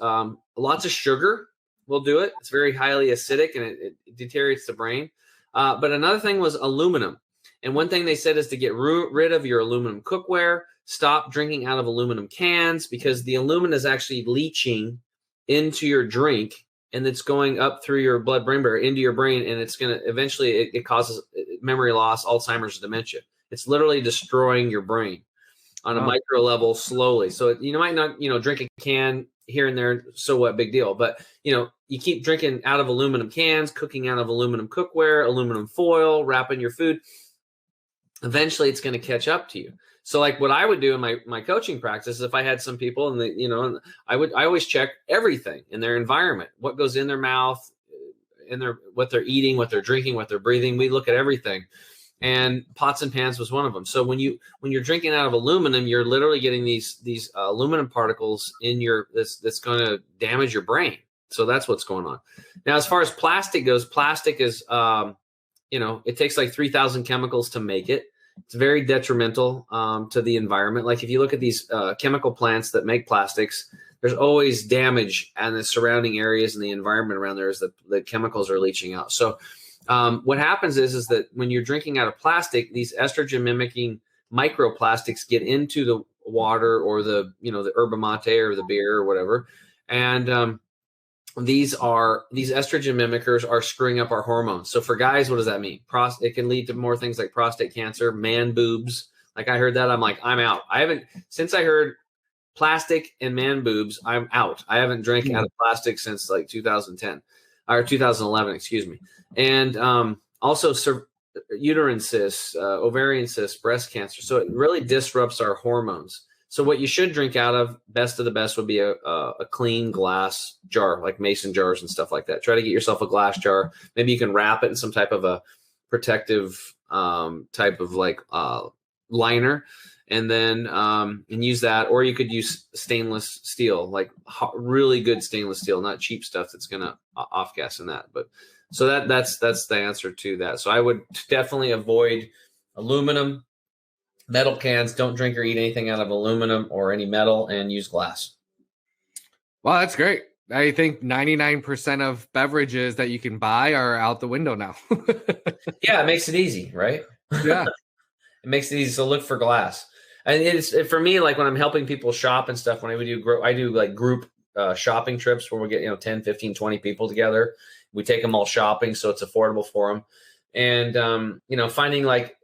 lots of sugar will do it. It's very highly acidic and it deteriorates the brain. But another thing was aluminum. And one thing they said is to get rid of your aluminum cookware, stop drinking out of aluminum cans because the aluminum is actually leaching into your drink and it's going up through your blood-brain barrier into your brain. And it's going to eventually, it causes memory loss, Alzheimer's, dementia. It's literally destroying your brain on a micro level slowly. So you might not, drink a can here and there. So what, big deal. But, you keep drinking out of aluminum cans, cooking out of aluminum cookware, aluminum foil, wrapping your food. Eventually it's going to catch up to you. So like what I would do in my coaching practice is if I had some people and I always check everything in their environment, what goes in their mouth, what they're eating, what they're drinking, what they're breathing. We look at everything, and pots and pans was one of them. So when you're drinking out of aluminum, you're literally getting these aluminum particles in that's going to damage your brain. So that's what's going on. Now, as far as plastic goes, plastic is, it takes like 3,000 chemicals to make it. It's very detrimental to the environment. Like if you look at these chemical plants that make plastics, there's always damage in the surrounding areas and the environment around there as the chemicals are leaching out. So what happens is that when you're drinking out of plastic, these estrogen mimicking microplastics get into the water or the yerba mate or the beer or whatever. And these estrogen mimickers are screwing up our hormones. So for guys, what does that mean? It can lead to more things like prostate cancer, man boobs. Like I heard that, I'm like, I'm out. Since I heard plastic and man boobs, I'm out. I haven't drank out of plastic since like 2010 or 2011, excuse me. And also uterine cysts, ovarian cysts, breast cancer. So it really disrupts our hormones. So what you should drink out of, best of the best, would be a clean glass jar, like mason jars and stuff like that. Try to get yourself a glass jar. Maybe you can wrap it in some type of a protective type of liner, and then and use that. Or you could use stainless steel, like really good stainless steel, not cheap stuff that's going to off-gas in that. But so that's the answer to that. So I would definitely avoid aluminum. Metal cans, don't drink or eat anything out of aluminum or any metal, and use glass. Well, that's great. I think 99% of beverages that you can buy are out the window now. Yeah, it makes it easy, right? Yeah. It makes it easy. So look for glass. And it's for me, like when I'm helping people shop and stuff, when I do like group shopping trips where we get 10, 15, 20 people together. We take them all shopping, so it's affordable for them. And, finding like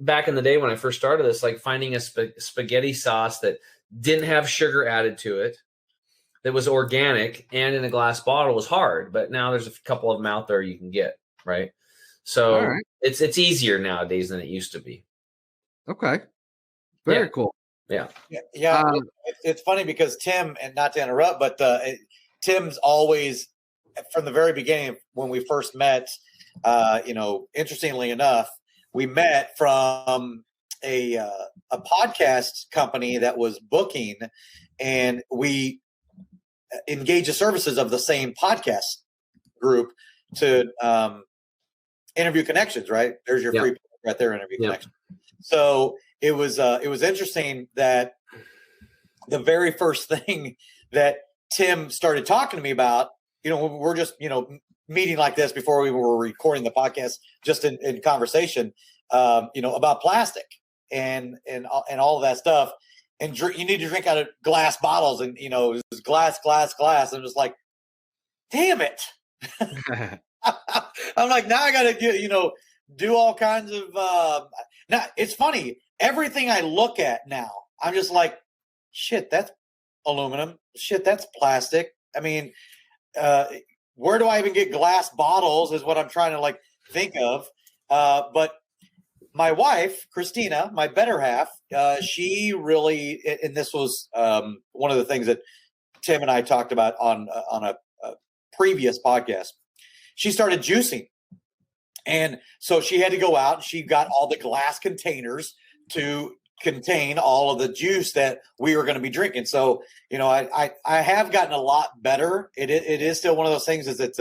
back in the day when I first started this, like finding a spaghetti sauce that didn't have sugar added to it, that was organic and in a glass bottle was hard. But now there's a couple of them out there you can get, right? So right. it's easier nowadays than it used to be. Okay. Very cool. Yeah. It's funny because Tim, and not to interrupt, but Tim's always, from the very beginning when we first met, interestingly enough, we met from a podcast company that was booking, and we engaged the services of the same podcast group to interview connections, right? There's your free right there, interview connection. So it was interesting that the very first thing that Tim started talking to me about, we're just, meeting like this before we were recording the podcast, just in conversation, about plastic and all of that stuff. And you need to drink out of glass bottles, and, it was glass. I'm just like, damn it. I'm like, now I got to get, do all kinds of, now it's funny. Everything I look at now, I'm just like, shit, that's aluminum. Shit, that's plastic. I mean, where do I even get glass bottles is what I'm trying to think of. But my wife, Christina, my better half, she really, and this was one of the things that Tim and I talked about on a previous podcast. She started juicing. And so she had to go out and she got all the glass containers to contain all of the juice that we were going to be drinking. So, I have gotten a lot better. It is still one of those things, is it's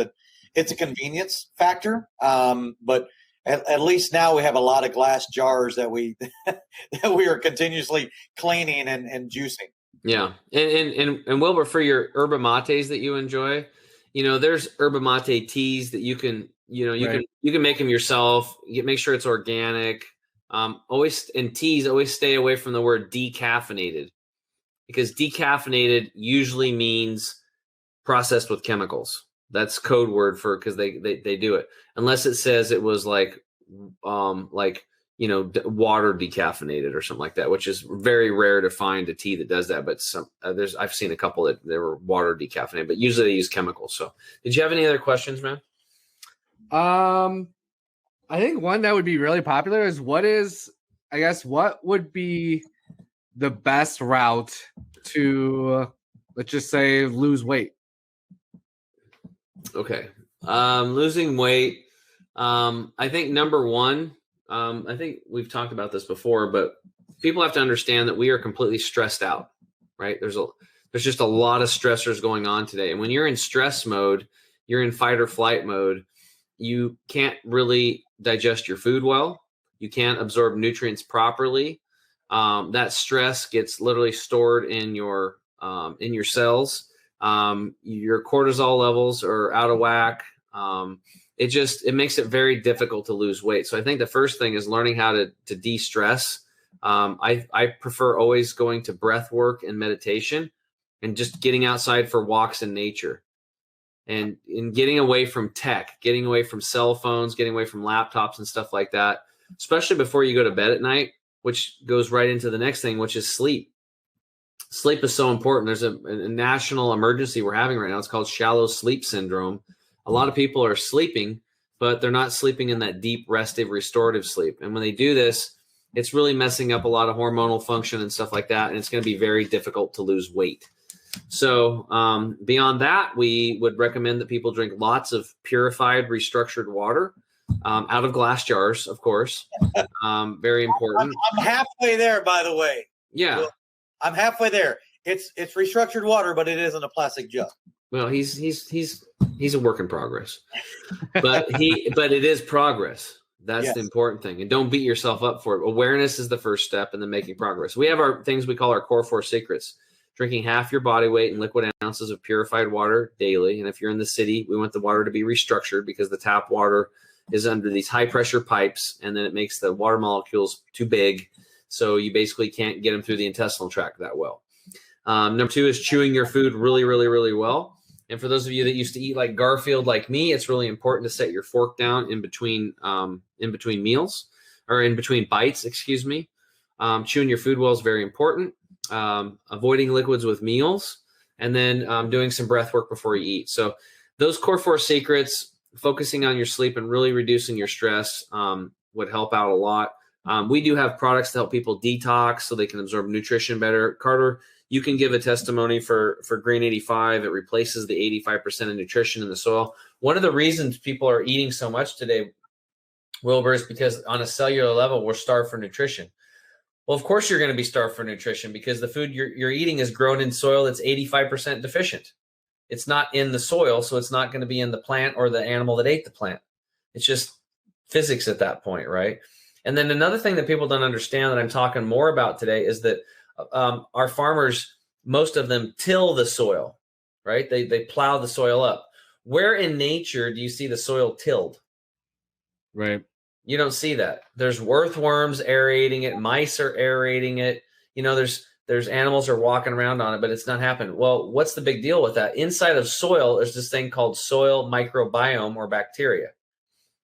a convenience factor. But at least now we have a lot of glass jars that we that we are continuously cleaning and juicing. Yeah. And Wilbur, for your yerba mates that you enjoy, there's yerba mate teas that you can, you can make them yourself. Make sure it's organic. Always in teas, always stay away from the word decaffeinated, because decaffeinated usually means processed with chemicals. That's code word for, because they do it, unless it says it was water decaffeinated or something like that, which is very rare to find a tea that does that. But I've seen a couple that they were water decaffeinated, but usually they use chemicals. So, did you have any other questions, man? I think one that would be really popular is what would be the best route to, let's just say, lose weight? Okay. Losing weight. I think number one, I think we've talked about this before, but people have to understand that we are completely stressed out, right? There's just a lot of stressors going on today. And when you're in stress mode, you're in fight or flight mode, you can't really digest your food well. You can't absorb nutrients properly. That stress gets literally stored in your cells. Your cortisol levels are out of whack. It makes it very difficult to lose weight. So I think the first thing is learning how to de-stress. I prefer always going to breath work and meditation, and just getting outside for walks in nature. And getting away from tech, getting away from cell phones, getting away from laptops and stuff like that, especially before you go to bed at night, which goes right into the next thing, which is sleep. Sleep is so important. There's a national emergency we're having right now. It's called shallow sleep syndrome. A lot of people are sleeping, but they're not sleeping in that deep, restive, restorative sleep. And when they do this, it's really messing up a lot of hormonal function and stuff like that. And it's going to be very difficult to lose weight. So beyond that, we would recommend that people drink lots of purified, restructured water out of glass jars, of course. Very important. I'm halfway there, by the way. Yeah. I'm halfway there. It's restructured water, but it isn't a plastic jug. Well, he's a work in progress, but it is progress. That's the important thing. And don't beat yourself up for it. Awareness is the first step, and then making progress. We have our things we call our core 4 secrets. Drinking half your body weight in liquid ounces of purified water daily. And if you're in the city, we want the water to be restructured, because the tap water is under these high pressure pipes, and then it makes the water molecules too big. So you basically can't get them through the intestinal tract that well. Number 2 is chewing your food really, really, really well. And for those of you that used to eat like Garfield, like me, it's really important to set your fork down in between meals, or in between bites, excuse me. Chewing your food well is very important. Avoiding liquids with meals, and then doing some breath work before you eat. So those core 4 secrets, focusing on your sleep and really reducing your stress, would help out a lot. We do have products to help people detox so they can absorb nutrition better. Carter, you can give a testimony for Green 85. It replaces the 85% of nutrition in the soil. One of the reasons people are eating so much today, Wilbur, is because on a cellular level, we're starved for nutrition. Well, of course you're going to be starved for nutrition because the food you're eating is grown in soil that's 85% deficient. It's not in the soil, so it's not going to be in the plant or the animal that ate the plant. It's just physics at that point, right? And then another thing that people don't understand that I'm talking more about today is that our farmers, most of them till the soil, right? They plow the soil up. Where in nature do you see the soil tilled? Right. You don't see that. There's earthworms aerating it. Mice are aerating it. There's animals are walking around on it, but it's not happening. Well, what's the big deal with that? Inside of soil, there's this thing called soil microbiome or bacteria.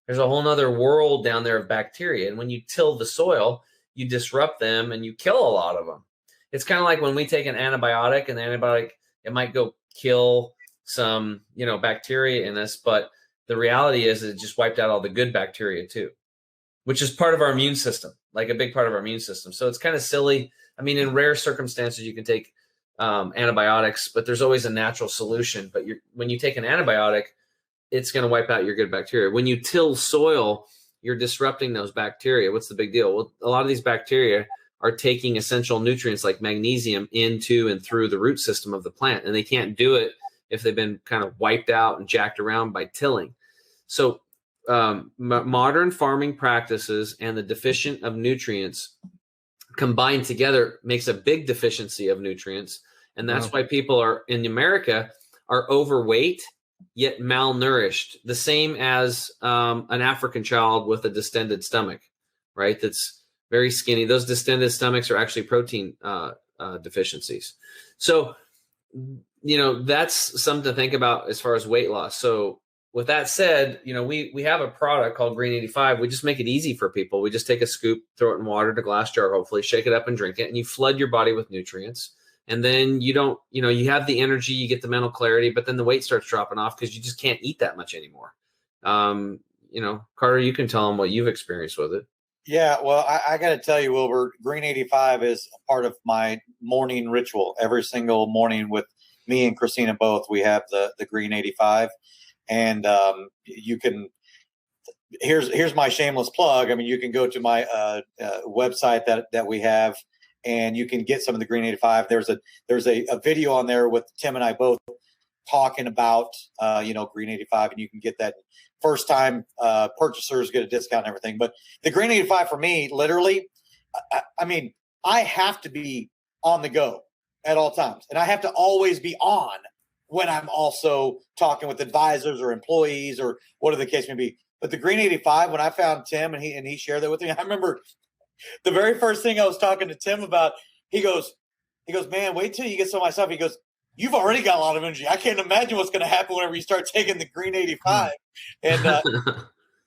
There's a whole nother world down there of bacteria. And when you till the soil, you disrupt them and you kill a lot of them. It's kind of like when we take an antibiotic, and the antibiotic, it might go kill some, bacteria in us, but the reality is it just wiped out all the good bacteria too, which is part of our immune system, like a big part of our immune system. So it's kind of silly. I mean, in rare circumstances, you can take antibiotics, but there's always a natural solution. But when you take an antibiotic, it's going to wipe out your good bacteria. When you till soil, you're disrupting those bacteria. What's the big deal? Well, a lot of these bacteria are taking essential nutrients like magnesium into and through the root system of the plant, and they can't do it if they've been kind of wiped out and jacked around by tilling. So modern farming practices and the deficient of nutrients combined together makes a big deficiency of nutrients. And that's why people in America are overweight, yet malnourished, the same as an African child with a distended stomach, right? That's very skinny. Those distended stomachs are actually protein deficiencies. So, that's something to think about as far as weight loss. So with that said, we have a product called Green 85. We just make it easy for people. We just take a scoop, throw it in water in a glass jar, hopefully shake it up and drink it. And you flood your body with nutrients. And then you have the energy, you get the mental clarity, but then the weight starts dropping off because you just can't eat that much anymore. Carter, you can tell them what you've experienced with it. Yeah, well, I got to tell you, Wilbur, Green 85 is a part of my morning ritual. Every single morning with me and Christina both, we have the Green 85. And you can, here's my shameless plug. I mean, you can go to my website that we have, and you can get some of the Green 85. There's a video on there with Tim and I both talking about Green 85, and you can get that. First time purchasers get a discount and everything. But the Green 85 for me, literally, I have to be on the go at all times, and I have to always be on when I'm also talking with advisors or employees or whatever the case may be. But the Green 85, when I found Tim and he shared that with me, I remember the very first thing I was talking to Tim about, he goes, man, wait till you get some of my stuff. He goes, you've already got a lot of energy. I can't imagine what's going to happen whenever you start taking the Green 85. And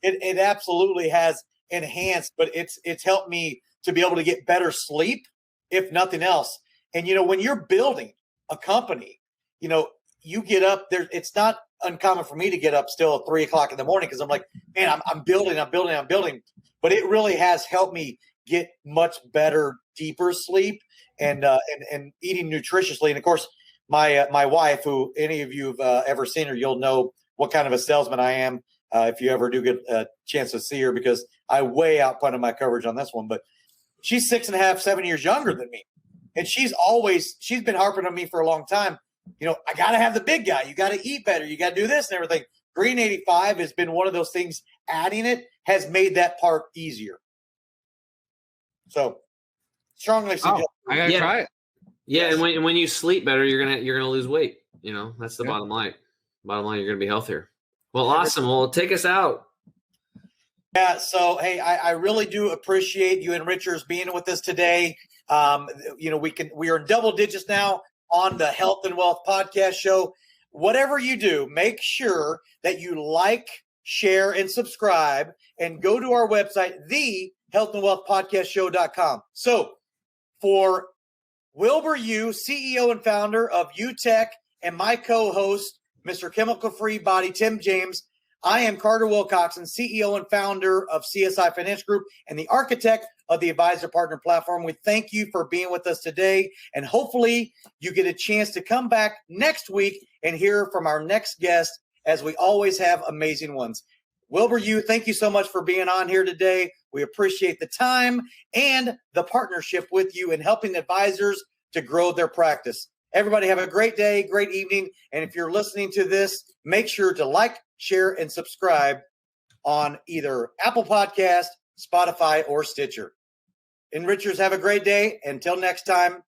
it absolutely has enhanced, but it's helped me to be able to get better sleep, if nothing else. And, when you're building a company, you get up there. It's not uncommon for me to get up still at 3 o'clock in the morning because I'm like, man, I'm building. But it really has helped me get much better, deeper sleep and eating nutritiously. And of course, my wife, who any of you have ever seen her, you'll know what kind of a salesman I am if you ever do get a chance to see her, because I way outpunted my coverage on this one. But she's 6.5, 7 years younger than me. And she's been harping on me for a long time. I got to have the big guy. You got to eat better. You got to do this and everything. Green 85 has been one of those things. Adding it has made that part easier. So strongly suggest. I got to try it. Yeah, and when you sleep better, you're gonna lose weight. That's the bottom line. Bottom line, you're gonna be healthier. Well, awesome. Well, take us out. Yeah. So, hey, I really do appreciate you and Richards being with us today. We are in double digits now on the Health and Wealth podcast show. whatever you do, make sure that you like, share, and subscribe, and go to our website, thehealthandwealthpodcastshow.com. So for Wilbur You, CEO and founder of Youtech, and my co-host, Mr. Chemical Free Body, Tim James, I am Carter Wilcoxon, CEO and founder of CSI Finance Group and the architect of the Advisor Partner Platform. We thank you for being with us today, and hopefully you get a chance to come back next week and hear from our next guest, as we always have amazing ones. Wilbur You, thank you so much for being on here today. We appreciate the time and the partnership with you in helping advisors to grow their practice. Everybody have a great day, great evening. And if you're listening to this, make sure to like, share, and subscribe on either Apple Podcast, Spotify, or Stitcher. Enrichers, have a great day. Until next time,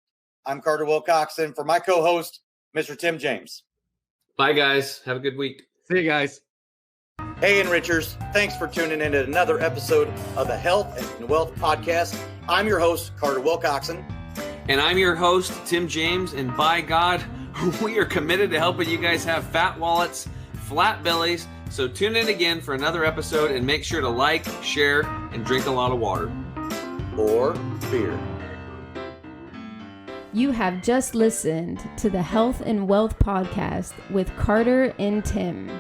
I'm Carter Wilcoxon for my co-host, Mr. Tim James. Bye, guys. Have a good week. See you guys. Hey, Enrichers. Thanks for tuning in to another episode of the Health and Wealth Podcast. I'm your host, Carter Wilcoxon. And I'm your host, Tim James. And by God, we are committed to helping you guys have fat wallets, flat bellies. So tune in again for another episode, and make sure to like, share, and drink a lot of water. Or beer. You have just listened to the Health and Wealth Podcast with Carter and Tim.